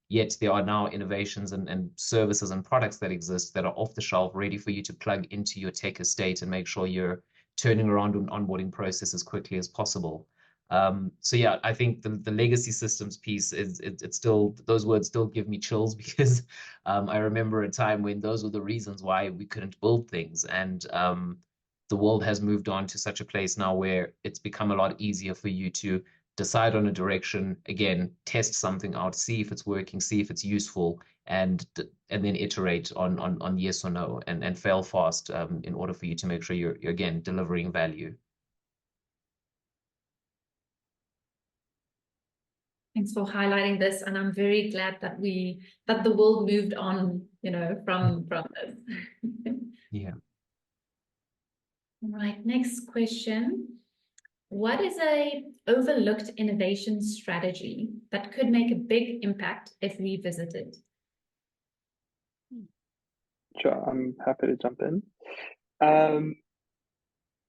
yet there are now innovations and services and products that exist that are off the shelf, ready for you to plug into your tech estate and make sure you're turning around an onboarding process as quickly as possible. So yeah, I think the legacy systems piece it's still, those words still give me chills because I remember a time when those were the reasons why we couldn't build things. And the world has moved on to such a place now where it's become a lot easier for you to decide on a direction, again, test something out, see if it's working, see if it's useful, and then iterate on yes or no, and fail fast in order for you to make sure you're again delivering value. Thanks for highlighting this, and I'm very glad that the world moved on, you know, from this. Yeah. All right, next question. What is a overlooked innovation strategy that could make a big impact if revisited? Sure, I'm happy to jump in.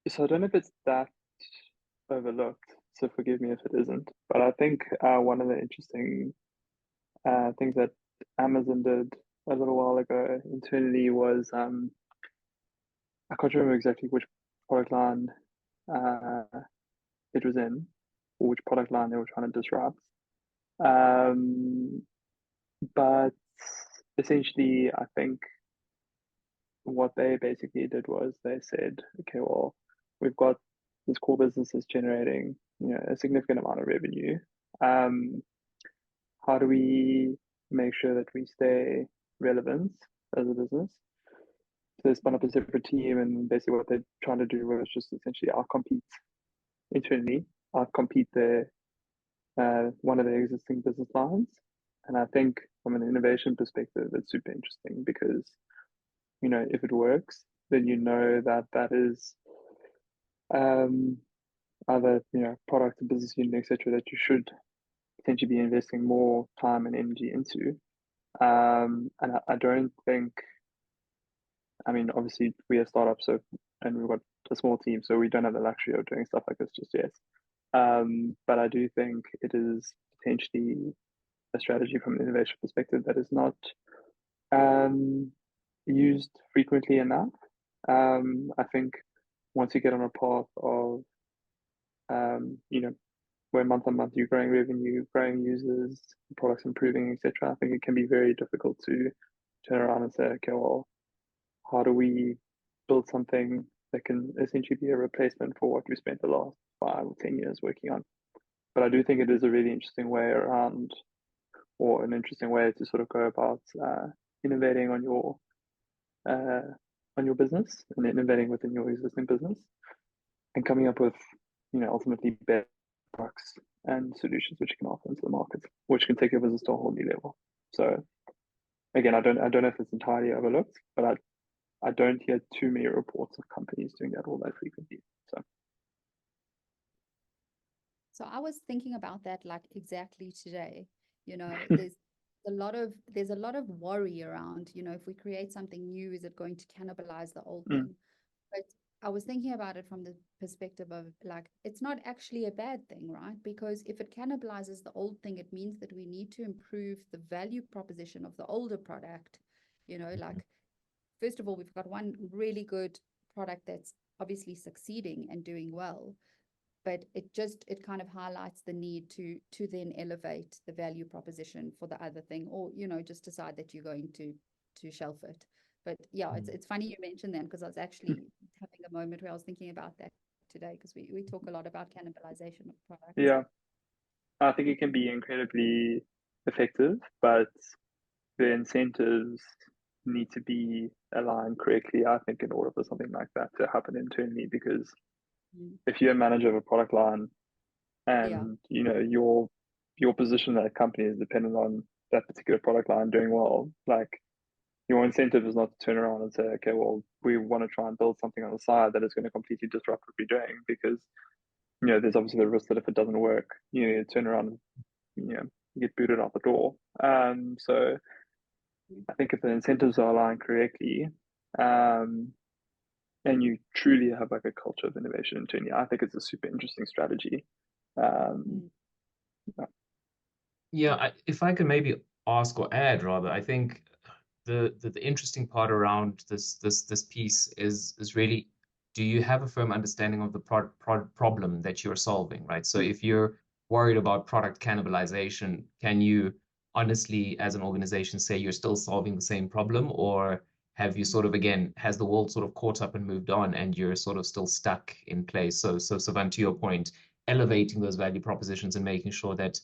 So I don't know if it's that overlooked, so forgive me if it isn't, but I think one of the interesting things that Amazon did a little while ago internally was, I can't remember exactly which product line it was in, or which product line they were trying to disrupt. But essentially, I think what they basically did was they said, okay, well, we've got this core business is generating, you know, a significant amount of revenue. How do we make sure that we stay relevant as a business? So they spun up a separate team, and basically what they're trying to do was just essentially outcompete internally, outcompete their one of their existing business lines. And I think from an innovation perspective, it's super interesting because, you know, if it works, then you know that that is either, you know, product, business unit, etc., that you should potentially be investing more time and energy into. And I don't think, I mean, obviously we are startups, so, and we've got a small team, so we don't have the luxury of doing stuff like this just yet. But I do think it is potentially a strategy from an innovation perspective that is not used frequently enough. I think once you get on a path of, you know, where month on month you're growing revenue, growing users, products improving, etc., I think it can be very difficult to turn around and say, okay, well, how do we build something that can essentially be a replacement for what we spent the last 5 or 10 years working on? But I do think it is a really interesting way around, or an interesting way to sort of go about innovating on your business and innovating within your existing business and coming up with, you know, ultimately better products and solutions which you can offer into the market, which can take your business to a whole new level. So again, I don't know if it's entirely overlooked, but I don't hear too many reports of companies doing that all that frequently. So I was thinking about that like exactly today. You know, there's a lot of worry around, you know, if we create something new, is it going to cannibalize the old thing? But I was thinking about it from the perspective of like, it's not actually a bad thing, right? Because if it cannibalizes the old thing, it means that we need to improve the value proposition of the older product. You know, like, first of all, we've got one really good product that's obviously succeeding and doing well, but it kind of highlights the need to then elevate the value proposition for the other thing, or, you know, just decide that you're going to shelf it. But yeah, it's funny you mentioned that, because I was actually having a moment where I was thinking about that today, because we talk a lot about cannibalization of products. Yeah, I think it can be incredibly effective, but the incentives need to be aligned correctly, I think, in order for something like that to happen internally. Because if you're a manager of a product line and you know your position at a company is dependent on that particular product line doing well, like your incentive is not to turn around and say, okay, well, we want to try and build something on the side that is going to completely disrupt what we're doing, because you know there's obviously the risk that if it doesn't work, you know, turn around and you know get booted out the door. So I think if the incentives are aligned correctly, and you truly have like a culture of innovation internally, I think it's a super interesting strategy. Yeah, if I could maybe ask or add rather, I think the interesting part around this piece is really, do you have a firm understanding of the problem that you're solving, right? So if you're worried about product cannibalization, can you honestly, as an organization, say you're still solving the same problem, or have you sort of, again, has the world sort of caught up and moved on and you're sort of still stuck in place? So Savan, to your point, elevating those value propositions and making sure that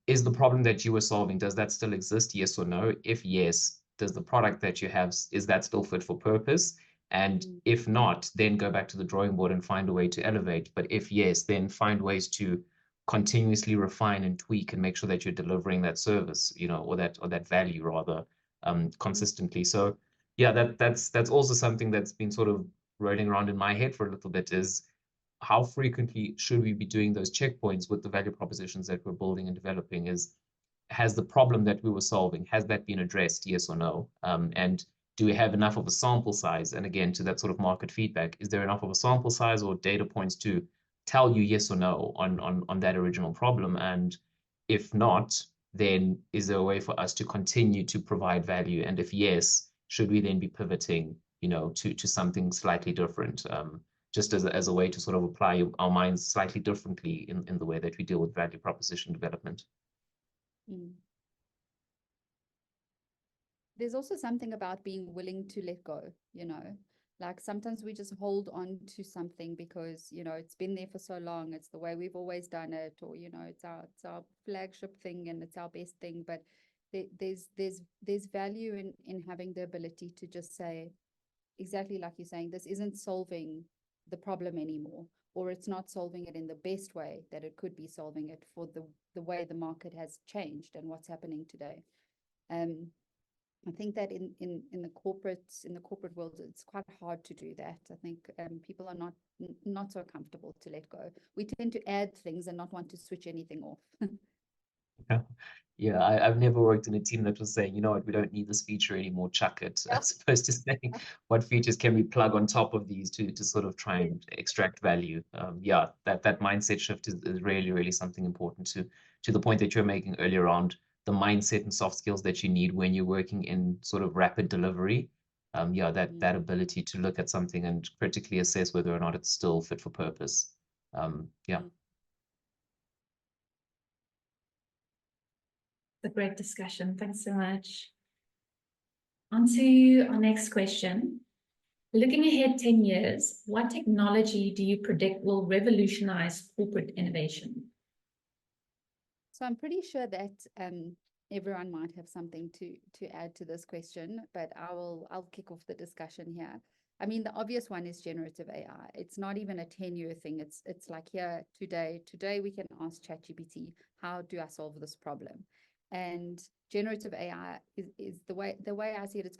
is the problem that you were solving, does that still exist? Yes or no? If yes, does the product that you have, is that still fit for purpose? And if not, then go back to the drawing board and find a way to elevate. But if yes, then find ways to continuously refine and tweak and make sure that you're delivering that service, you know, or that value rather, consistently. So yeah, that's also something that's been sort of rolling around in my head for a little bit, is how frequently should we be doing those checkpoints with the value propositions that we're building and developing? Has the problem that we were solving, has that been addressed, yes or no? And do we have enough of a sample size? And again, to that sort of market feedback, is there enough of a sample size or data points to tell you yes or no on that original problem? And if not, then is there a way for us to continue to provide value? And if yes, should we then be pivoting, you know, to something slightly different? Just as a way to sort of apply our minds slightly differently in the way that we deal with value proposition development. There's also something about being willing to let go, you know, like sometimes we just hold on to something because, you know, it's been there for so long, it's the way we've always done it, or, you know, it's our flagship thing and it's our best thing. But there's value in having the ability to just say, exactly like you're saying, this isn't solving the problem anymore, or it's not solving it in the best way that it could be solving it for the way the market has changed and what's happening today. I think that in the corporate world, it's quite hard to do that. I think people are not so comfortable to let go. We tend to add things and not want to switch anything off. Yeah, I've never worked in a team that was saying, you know what, we don't need this feature anymore, chuck it, as opposed to saying what features can we plug on top of these to sort of try and extract value. Yeah, that mindset shift is really, really something important to the point that you're making earlier around the mindset and soft skills that you need when you're working in sort of rapid delivery. Yeah, that ability to look at something and critically assess whether or not it's still fit for purpose. Yeah. A great discussion. Thanks so much. On to our next question. Looking ahead 10 years, what technology do you predict will revolutionize corporate innovation? So I'm pretty sure that everyone might have something to add to this question, but I'll kick off the discussion here. I mean, the obvious one is generative AI. It's not even a 10-year thing. It's like here today we can ask ChatGPT, how do I solve this problem? And generative AI is the way I see it. It's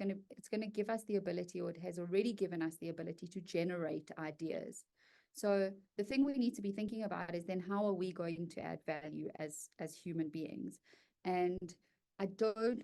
going to give us the ability, or it has already given us the ability to generate ideas. So the thing we need to be thinking about is then how are we going to add value as human beings? And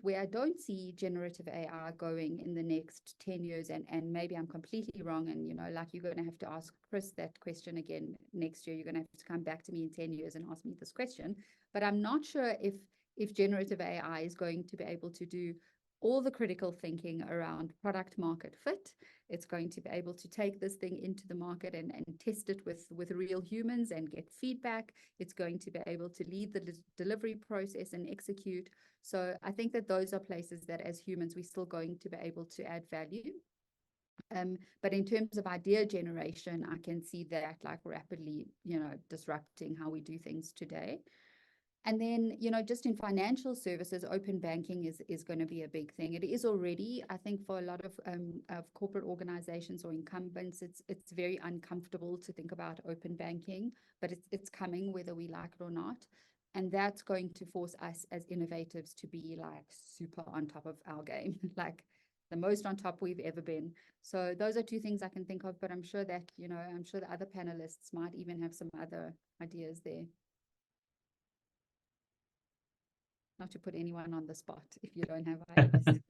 where I don't see generative AI going in the next 10 years, and maybe I'm completely wrong, and, you know, like, you're going to have to ask Chris that question again next year. You're going to have to come back to me in 10 years and ask me this question. But I'm not sure if generative AI is going to be able to do all the critical thinking around product market fit. It's going to be able to take this thing into the market and test it with real humans and get feedback. It's going to be able to lead the delivery process and execute. So I think that those are places that as humans, we're still going to be able to add value. But in terms of idea generation, I can see that like rapidly, you know, disrupting how we do things today. And then, you know, just in financial services, open banking is going to be a big thing. It is already, I think, for a lot of corporate organizations or incumbents, it's very uncomfortable to think about open banking, but it's coming whether we like it or not. And that's going to force us as innovators to be like super on top of our game, like the most on top we've ever been. So those are two things I can think of, but I'm sure that, you know, I'm sure the other panelists might even have some other ideas there. Not to put anyone on the spot if you don't have ideas.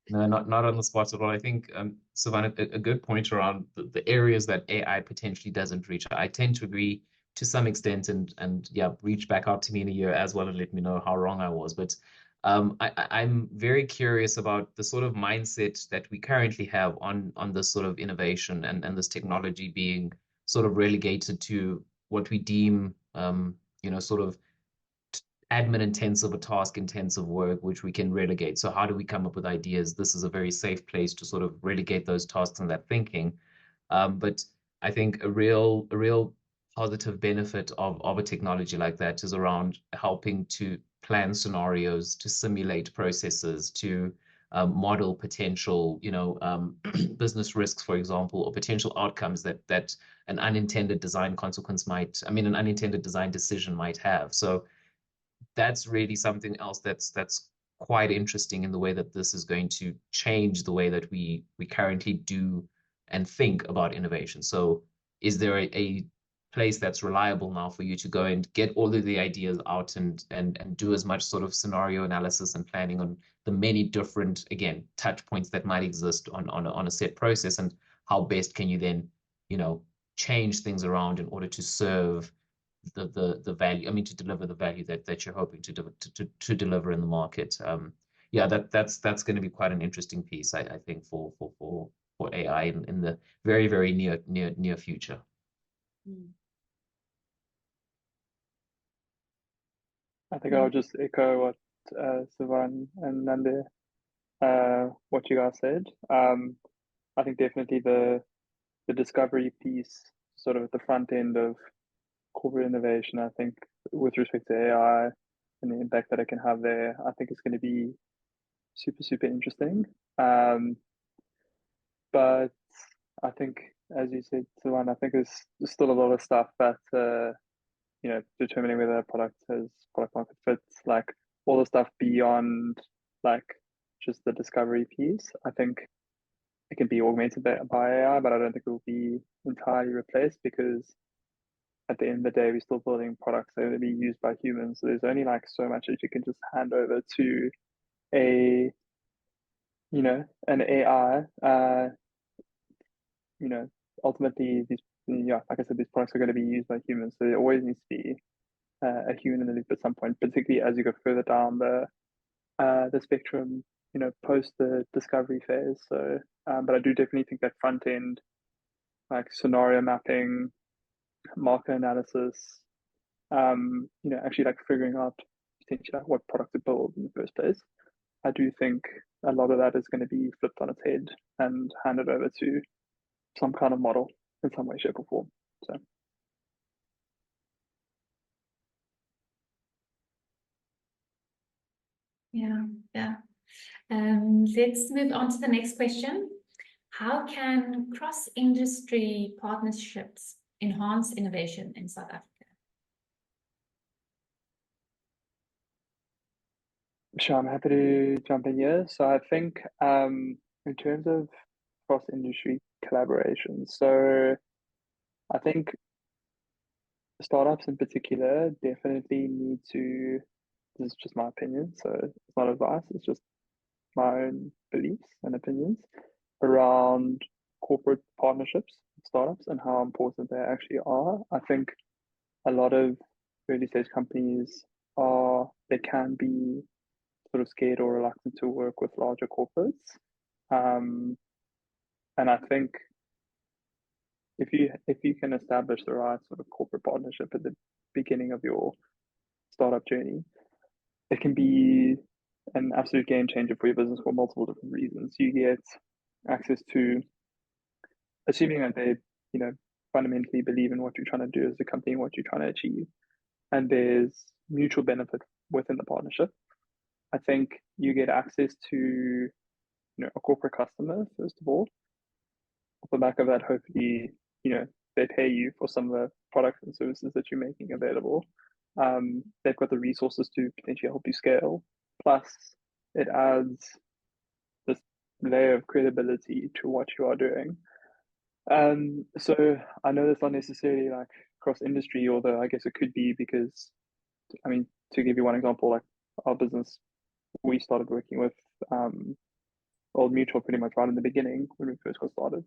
No, not on the spot at all. I think, Savannah, a good point around the areas that AI potentially doesn't reach. I tend to agree to some extent, and yeah, reach back out to me in a year as well and let me know how wrong I was. But I'm very curious about the sort of mindset that we currently have on this sort of innovation and this technology being sort of relegated to what we deem, you know, sort of admin intensive or task intensive work, which we can relegate. So how do we come up with ideas? This is a very safe place to sort of relegate those tasks and that thinking. But I think a real positive benefit of a technology like that is around helping to plan scenarios, to simulate processes, to model potential, you know, business risks, for example, or potential outcomes that an unintended design consequence might, I mean, an unintended design decision might have. So that's really something else that's quite interesting in the way that this is going to change the way that we currently do and think about innovation. So is there a place that's reliable now for you to go and get all of the ideas out and do as much sort of scenario analysis and planning on the many different, again, touch points that might exist on a set process, and how best can you then, you know, change things around in order to serve the value, I mean, to deliver the value that you're hoping to deliver in the market. Yeah, that's going to be quite an interesting piece, I think, for AI in the very near future. I think I'll just echo what Sivan and Nande, what you guys said. I think definitely the discovery piece, sort of at the front end of corporate innovation, I think with respect to AI and the impact that it can have there, I think it's going to be super interesting. But I think, as you said, Sivan, I think there's still a lot of stuff that you know, determining whether a product has product market fits, like all the stuff beyond like just the discovery piece. I think it can be augmented by AI, but I don't think it will be entirely replaced, because at the end of the day, we're still building products that are going to be used by humans. So there's only like so much that you can just hand over to a, you know, an AI. You know, ultimately these, yeah, like I said, these products are going to be used by humans. So there always needs to be a human in the loop at some point, particularly as you go further down the spectrum, you know, post the discovery phase. So, but I do definitely think that front end, like scenario mapping, market analysis, you know, actually like figuring out potentially like what product to build in the first place. I do think a lot of that is going to be flipped on its head and handed over to some kind of model in some way, shape, or form. So. Yeah. Let's move on to the next question. How can cross-industry partnerships enhance innovation in South Africa? Sure, I'm happy to jump in here. So I think in terms of cross-industry collaboration, so I think startups in particular definitely need to this is just my opinion, so it's not advice, it's just my own beliefs and opinions around corporate partnerships, startups, and how important they actually are. I think a lot of early stage companies they can be sort of scared or reluctant to work with larger corporates. And I think if you can establish the right sort of corporate partnership at the beginning of your startup journey, it can be an absolute game changer for your business for multiple different reasons. You get access to, assuming that they, fundamentally believe in what you're trying to do as a company, what you're trying to achieve, and there's mutual benefit within the partnership. I think you get access to, a corporate customer, first of all. Off the back of that, hopefully, they pay you for some of the products and services that you're making available. They've got the resources to potentially help you scale. Plus, it adds this layer of credibility to what you are doing. So I know that's not necessarily like cross industry, although I guess it could be, because, I mean, to give you one example, like our business, we started working with Old Mutual pretty much right in the beginning when we first got started.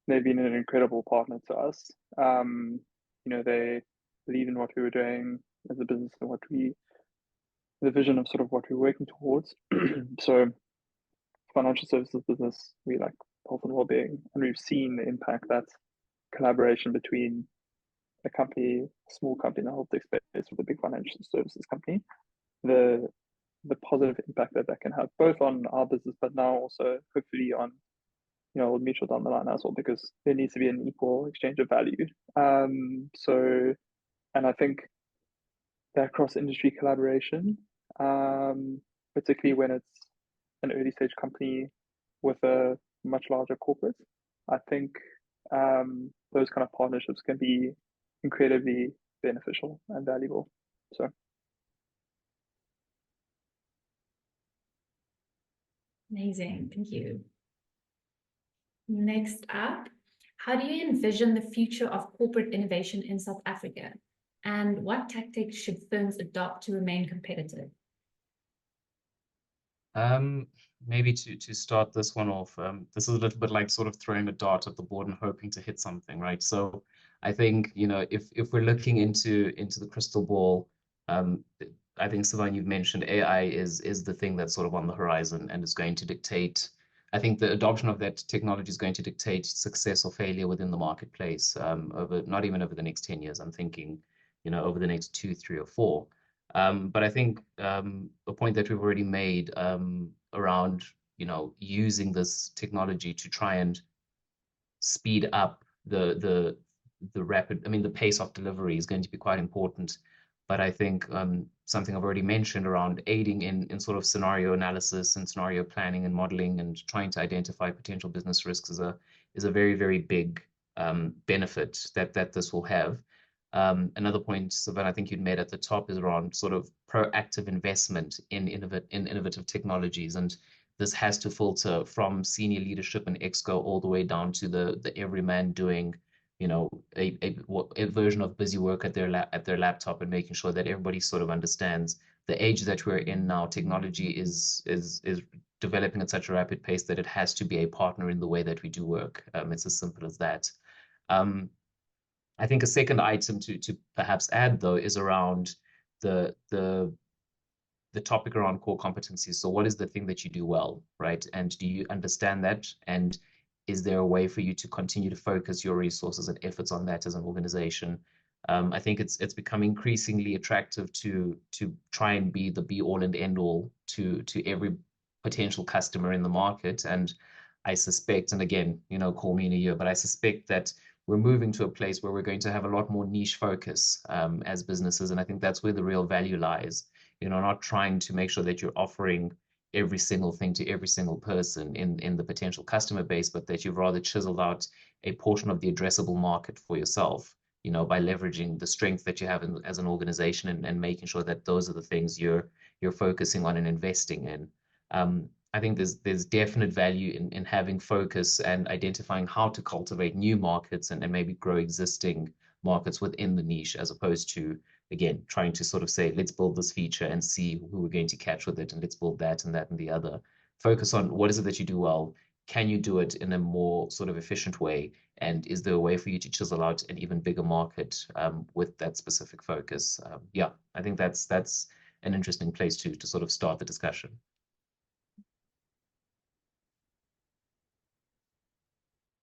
They've been an incredible partner to us. They believe in what we were doing as a business and the vision of sort of what we're working towards. So financial services business, we like health and well-being, and we've seen the impact that collaboration between a small company in the health tech space with a big financial services company, the positive impact that can have both on our business, but now also hopefully on Old Mutual down the line as well, because there needs to be an equal exchange of value. And I think that cross-industry collaboration, particularly when it's an early stage company with a much larger corporate, I think those kind of partnerships can be incredibly beneficial and valuable. So. Amazing, thank you. Next up, how do you envision the future of corporate innovation in South Africa? And what tactics should firms adopt to remain competitive? Maybe to start this one off, this is a little bit like sort of throwing a dart at the board and hoping to hit something, right? So I think, if we're looking into the crystal ball, I think, Sivan, you've mentioned AI is the thing that's sort of on the horizon and is going to dictate. I think the adoption of that technology is going to dictate success or failure within the marketplace not even over the next 10 years. I'm thinking, over the next 2, 3, or 4. But I think a point that we've already made around, using this technology to try and speed up the pace of delivery is going to be quite important. But I think something I've already mentioned around aiding in sort of scenario analysis and scenario planning and modeling and trying to identify potential business risks is a very, very big benefit that this will have. Another point, Sivan, I think you'd made at the top is around sort of proactive investment in innovative technologies. And this has to filter from senior leadership and exco all the way down to the everyman doing, a version of busy work at their laptop, and making sure that everybody sort of understands the age that we're in now. Technology is developing at such a rapid pace that it has to be a partner in the way that we do work. It's as simple as that. I think a second item to perhaps add, though, is around the topic around core competencies. So what is the thing that you do well, right? And do you understand that? And is there a way for you to continue to focus your resources and efforts on that as an organization? I think it's become increasingly attractive to try and be the be all and end all to every potential customer in the market. And I suspect, and again, call me in a year, but I suspect that we're moving to a place where we're going to have a lot more niche focus as businesses. And I think that's where the real value lies. Not trying to make sure that you're offering every single thing to every single person in the potential customer base, but that you've rather chiseled out a portion of the addressable market for yourself, by leveraging the strength that you have as an organization and making sure that those are the things you're focusing on and investing in. I think there's definite value in having focus and identifying how to cultivate new markets and maybe grow existing markets within the niche, as opposed to, again, trying to sort of say, let's build this feature and see who we're going to catch with it, and let's build that and that and the other. Focus on what is it that you do well. Can you do it in a more sort of efficient way? And is there a way for you to chisel out an even bigger market with that specific focus? Yeah, I think that's an interesting place to sort of start the discussion.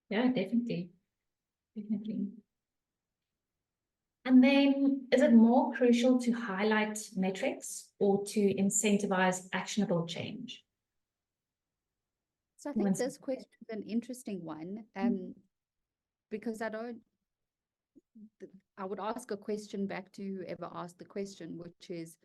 Yeah, definitely. Definitely. And then is it more crucial to highlight metrics or to incentivize actionable change? So I think this question is an interesting one, because I would ask a question back to whoever asked the question, which is,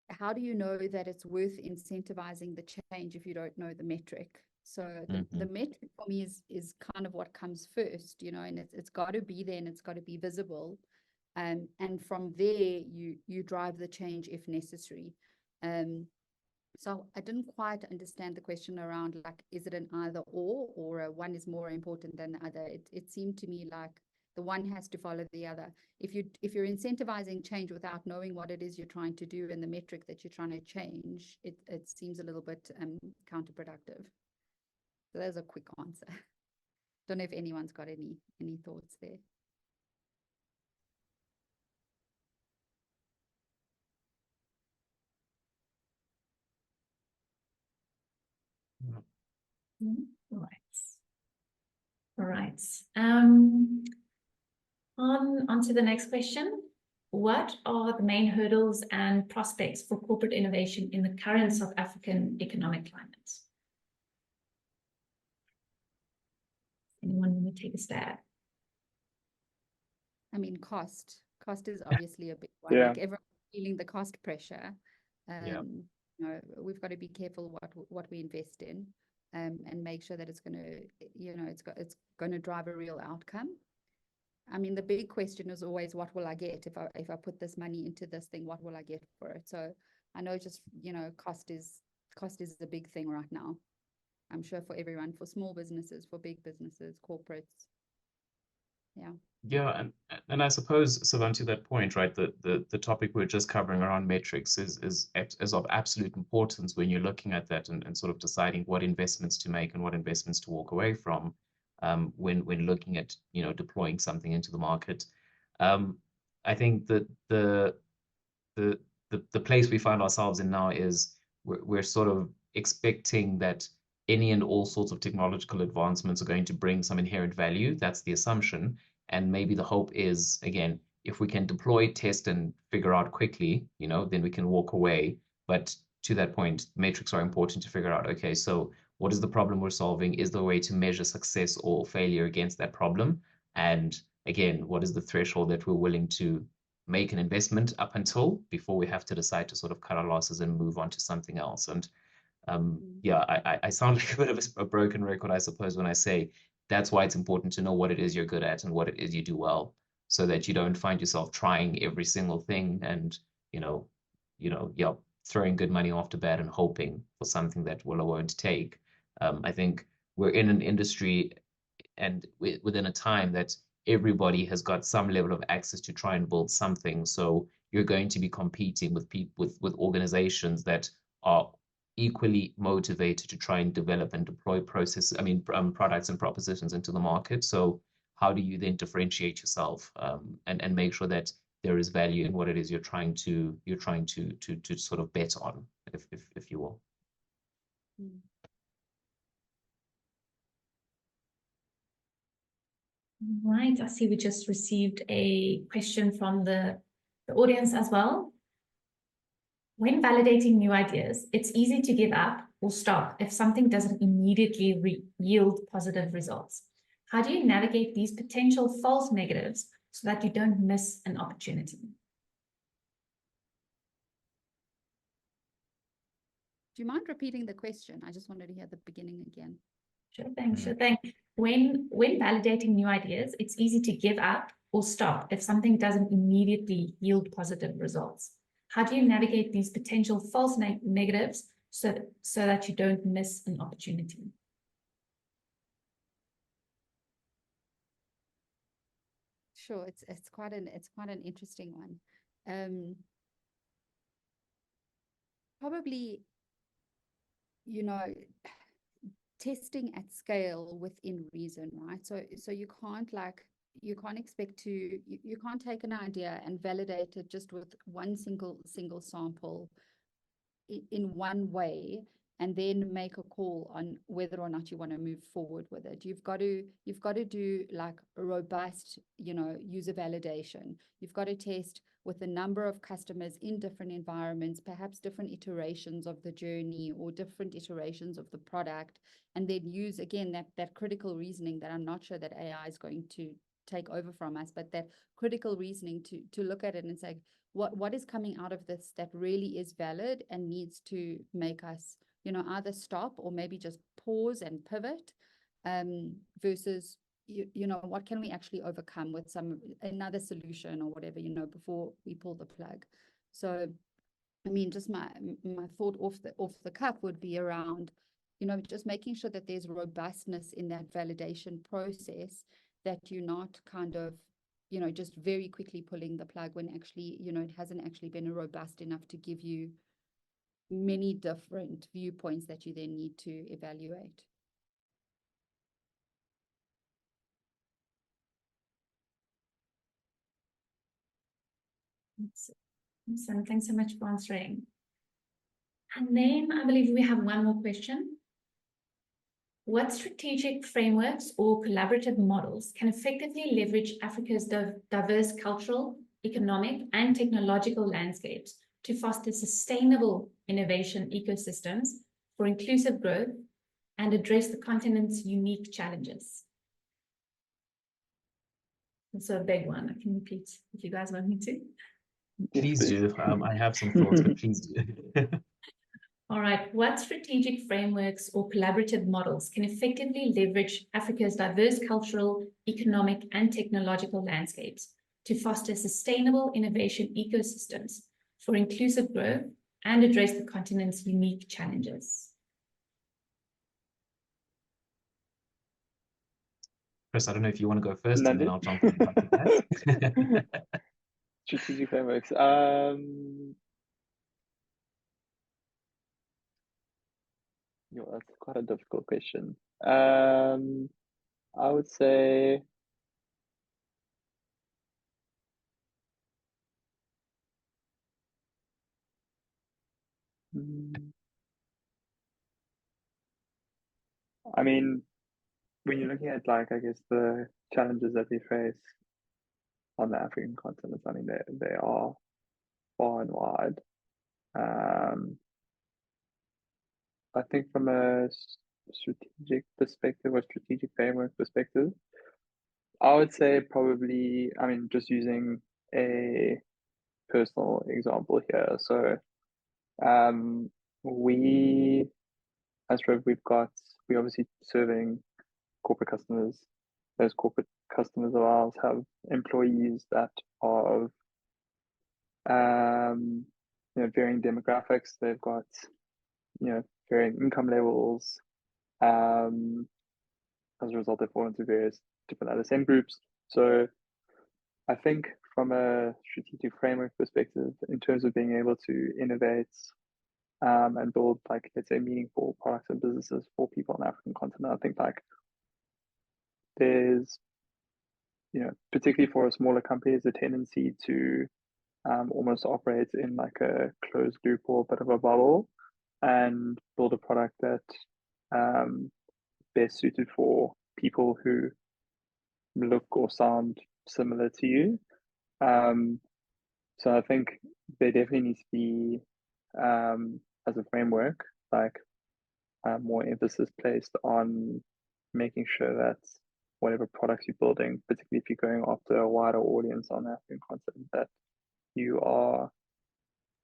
how do you know that it's worth incentivizing the change if you don't know the metric? So the metric for me is kind of what comes first, you know, and it's got to be there and it's got to be visible. And from there, you drive the change if necessary. So I didn't quite understand the question around, like, is it an either or a one is more important than the other? It seemed to me like the one has to follow the other. If you're incentivizing change without knowing what it is you're trying to do and the metric that you're trying to change, it seems a little bit counterproductive. So there's a quick answer. Don't know if anyone's got any thoughts there. Right. All right. On to the next question. What are the main hurdles and prospects for corporate innovation in the current South African economic climate? Anyone want to take a stab? I mean, cost is obviously a big one. Yeah. Like everyone's feeling the cost pressure. Yeah. You know, we've got to be careful what we invest in, and make sure that it's going to, you know, it's going to drive a real outcome. I mean, the big question is always, what will I get if I put this money into this thing? What will I get for it? So I know, just, you know, cost is a big thing right now. I'm sure for everyone, for small businesses, for big businesses, corporates. Yeah. Yeah, and I suppose, Sivan, to that point, right, the topic we're just covering around metrics is of absolute importance when you're looking at that and sort of deciding what investments to make and what investments to walk away from, when looking at, you know, deploying something into the market. I think that the place we find ourselves in now is we're sort of expecting that any and all sorts of technological advancements are going to bring some inherent value. That's the assumption. And maybe the hope is, again, if we can deploy, test, and figure out quickly, you know, then we can walk away. But to that point, metrics are important to figure out, okay, so what is the problem we're solving? Is there a way to measure success or failure against that problem? And again, what is the threshold that we're willing to make an investment up until before we have to decide to sort of cut our losses and move on to something else? And yeah, I sound like a bit of a broken record, I suppose, when I say that's why it's important to know what it is you're good at and what it is you do well, so that you don't find yourself trying every single thing and, yeah, throwing good money after bad and hoping for something that will or won't take. I think we're in an industry and within a time that everybody has got some level of access to try and build something. So you're going to be competing with people with organizations that are equally motivated to try and develop and deploy products and propositions into the market. So how do you then differentiate yourself and make sure that there is value in what it is you're trying to sort of bet on, if you will. Right, I see we just received a question from the audience as well. When validating new ideas, it's easy to give up or stop if something doesn't immediately yield positive results. How do you navigate these potential false negatives so that you don't miss an opportunity? Do you mind repeating the question? I just wanted to hear the beginning again. Sure thing, sure thing. When validating new ideas, it's easy to give up or stop if something doesn't immediately yield positive results. How do you navigate these potential false negatives so that you don't miss an opportunity? Sure, it's quite an interesting one. Probably, you know, testing at scale within reason, right? So you can't expect to, you can't take an idea and validate it just with one single sample in one way and then make a call on whether or not you want to move forward with it. You've got to do like a robust, user validation. You've got to test with a number of customers in different environments, perhaps different iterations of the journey or different iterations of the product, and then use again that critical reasoning that I'm not sure that AI is going to take over from us, but that critical reasoning to look at it and say, what is coming out of this that really is valid and needs to make us, either stop or maybe just pause and pivot, versus, what can we actually overcome with another solution or whatever, before we pull the plug. So, I mean, just my thought off the cuff would be around, just making sure that there's robustness in that validation process, that you're not kind of, just very quickly pulling the plug when actually, it hasn't actually been robust enough to give you many different viewpoints that you then need to evaluate. Awesome. Thanks so much for answering. And then I believe we have one more question. What strategic frameworks or collaborative models can effectively leverage Africa's diverse cultural, economic, and technological landscapes to foster sustainable innovation ecosystems for inclusive growth and address the continent's unique challenges? It's a big one. I can repeat if you guys want me to. Please do. I have some thoughts, but please do. All right. What strategic frameworks or collaborative models can effectively leverage Africa's diverse cultural, economic, and technological landscapes to foster sustainable innovation ecosystems for inclusive growth and address the continent's unique challenges? Chris, I don't know if you want to go first, and then I'll jump in after that. Strategic frameworks. That's quite a difficult question. I would say I mean, when you're looking at I guess the challenges that we face on the African continent, I mean, they are far and wide. I think from a strategic perspective or strategic framework perspective, I would say probably, I mean, just using a personal example here. So, we as Rev, we're obviously serving corporate customers. Those corporate customers of ours have employees that are varying demographics. They've got, varying income levels. As a result, they fall into various different LSM groups. So I think from a strategic framework perspective, in terms of being able to innovate and build, let's say, meaningful products and businesses for people on the African continent, I think there's, particularly for a smaller company, there's a tendency to almost operate in a closed loop or a bit of a bubble and build a product that best suited for people who look or sound similar to you. So I think there definitely needs to be, as a framework, more emphasis placed on making sure that whatever products you're building, particularly if you're going after a wider audience on the African continent, that you are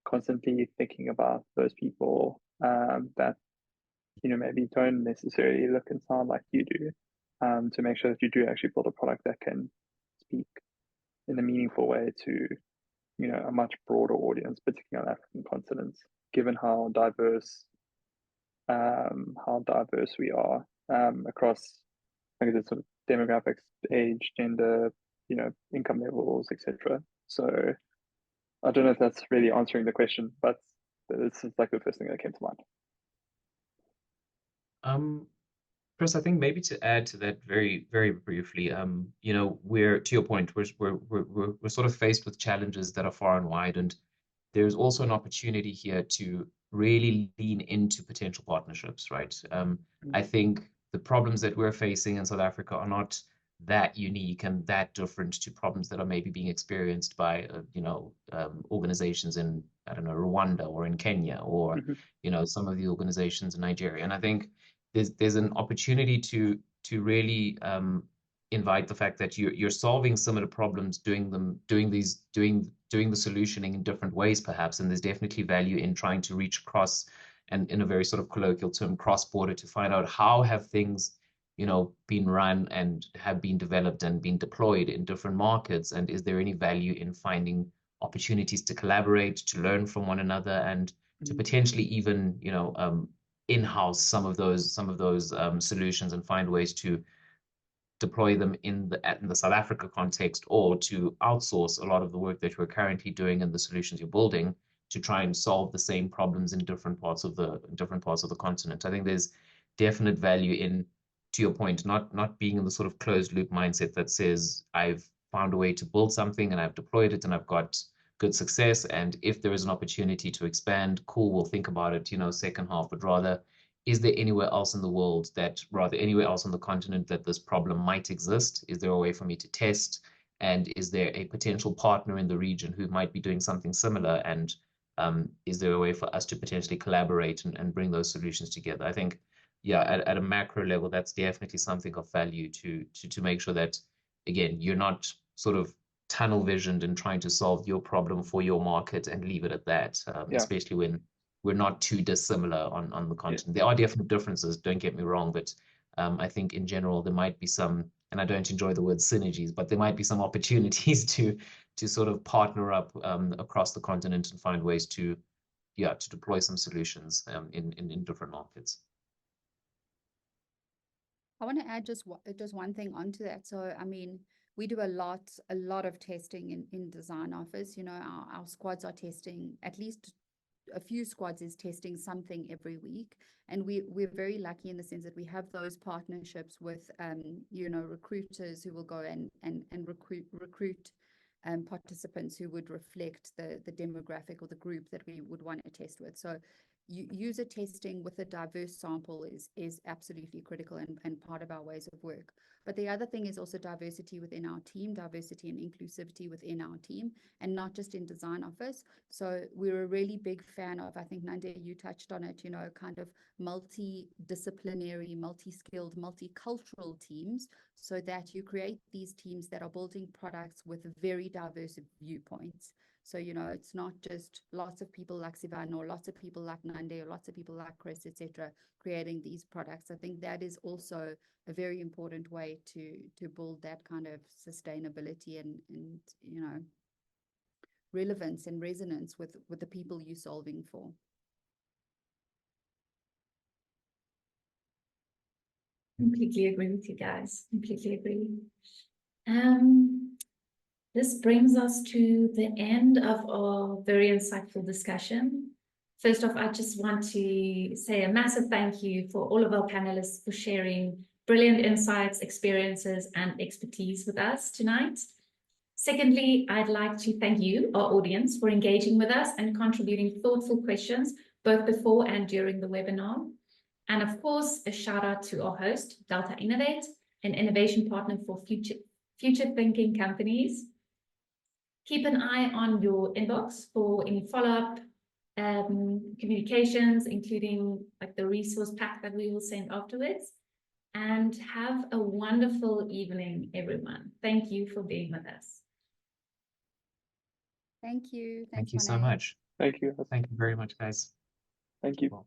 constantly thinking about those people that maybe don't necessarily look and sound like you do, to make sure that you do actually build a product that can speak in a meaningful way to a much broader audience, particularly on African continents, given how diverse we are across, like I said, sort of demographics, age, gender, income levels, etc. So I don't know if that's really answering the question, but this is like the first thing that came to mind. Chris, I think maybe to add to that very, very briefly, you know, we're to your point, we're sort of faced with challenges that are far and wide, and there's also an opportunity here to really lean into potential partnerships, right? I think the problems that we're facing in South Africa are not that unique and that different to problems that are maybe being experienced by, you know, organizations in, I don't know, Rwanda or in Kenya or, you know, some of the organizations in Nigeria. And I think there's an opportunity to really invite the fact that you're solving similar problems, doing the solutioning in different ways, perhaps, and there's definitely value in trying to reach across, and in a very sort of colloquial term, cross-border, to find out how have things, you know, been run and have been developed and been deployed in different markets, and is there any value in finding opportunities to collaborate, to learn from one another, and to potentially even, you know, in-house some of those solutions and find ways to deploy them in the South Africa context, or to outsource a lot of the work that we're currently doing and the solutions you're building to try and solve the same problems in different parts of the continent. I think there's definite value in, to your point, not being in the sort of closed loop mindset that says I've found a way to build something and I've deployed it and I've got good success, and if there is an opportunity to expand, cool, we'll think about it, you know, second half, but rather, is there anywhere else in the world anywhere else on the continent that this problem might exist? Is there a way for me to test? And is there a potential partner in the region who might be doing something similar? And is there a way for us to potentially collaborate and bring those solutions together? I think, yeah, at a macro level, that's definitely something of value to make sure that, again, you're not sort of tunnel visioned and trying to solve your problem for your market and leave it at that, especially when we're not too dissimilar on the continent. There are definite differences, don't get me wrong, but I think in general there might be some, and I don't enjoy the word synergies, but there might be some opportunities to sort of partner up across the continent and find ways to deploy some solutions in different markets. I want to add just one thing onto that. So, I mean, we do a lot of testing in design office. You know, our squads are testing, at least a few squads is testing something every week, and we're very lucky in the sense that we have those partnerships with you know, recruiters who will go and recruit participants who would reflect the demographic or the group that we would want to test with. So user testing with a diverse sample is absolutely critical and part of our ways of work. But the other thing is also diversity within our team, diversity and inclusivity within our team, and not just in design office. So we're a really big fan of, I think, Nande, you touched on it, you know, kind of multidisciplinary, multi-skilled, multicultural teams, so that you create these teams that are building products with very diverse viewpoints. So, you know, it's not just lots of people like Sivan or lots of people like Nande or lots of people like Chris, etc., creating these products. I think that is also a very important way to build that kind of sustainability and you know, relevance and resonance with the people you're solving for. Completely agree with you guys. Completely agree. This brings us to the end of our very insightful discussion. First off, I just want to say a massive thank you for all of our panelists for sharing brilliant insights, experiences, and expertise with us tonight. Secondly, I'd like to thank you, our audience, for engaging with us and contributing thoughtful questions both before and during the webinar. And of course, a shout out to our host, Delta Innovate, an innovation partner for future thinking companies. Keep an eye on your inbox for any follow-up communications, including like the resource pack that we will send afterwards. And have a wonderful evening, everyone. Thank you for being with us. Thank you. Thank you so much. Thank you. Thank you very much, guys. Thank you.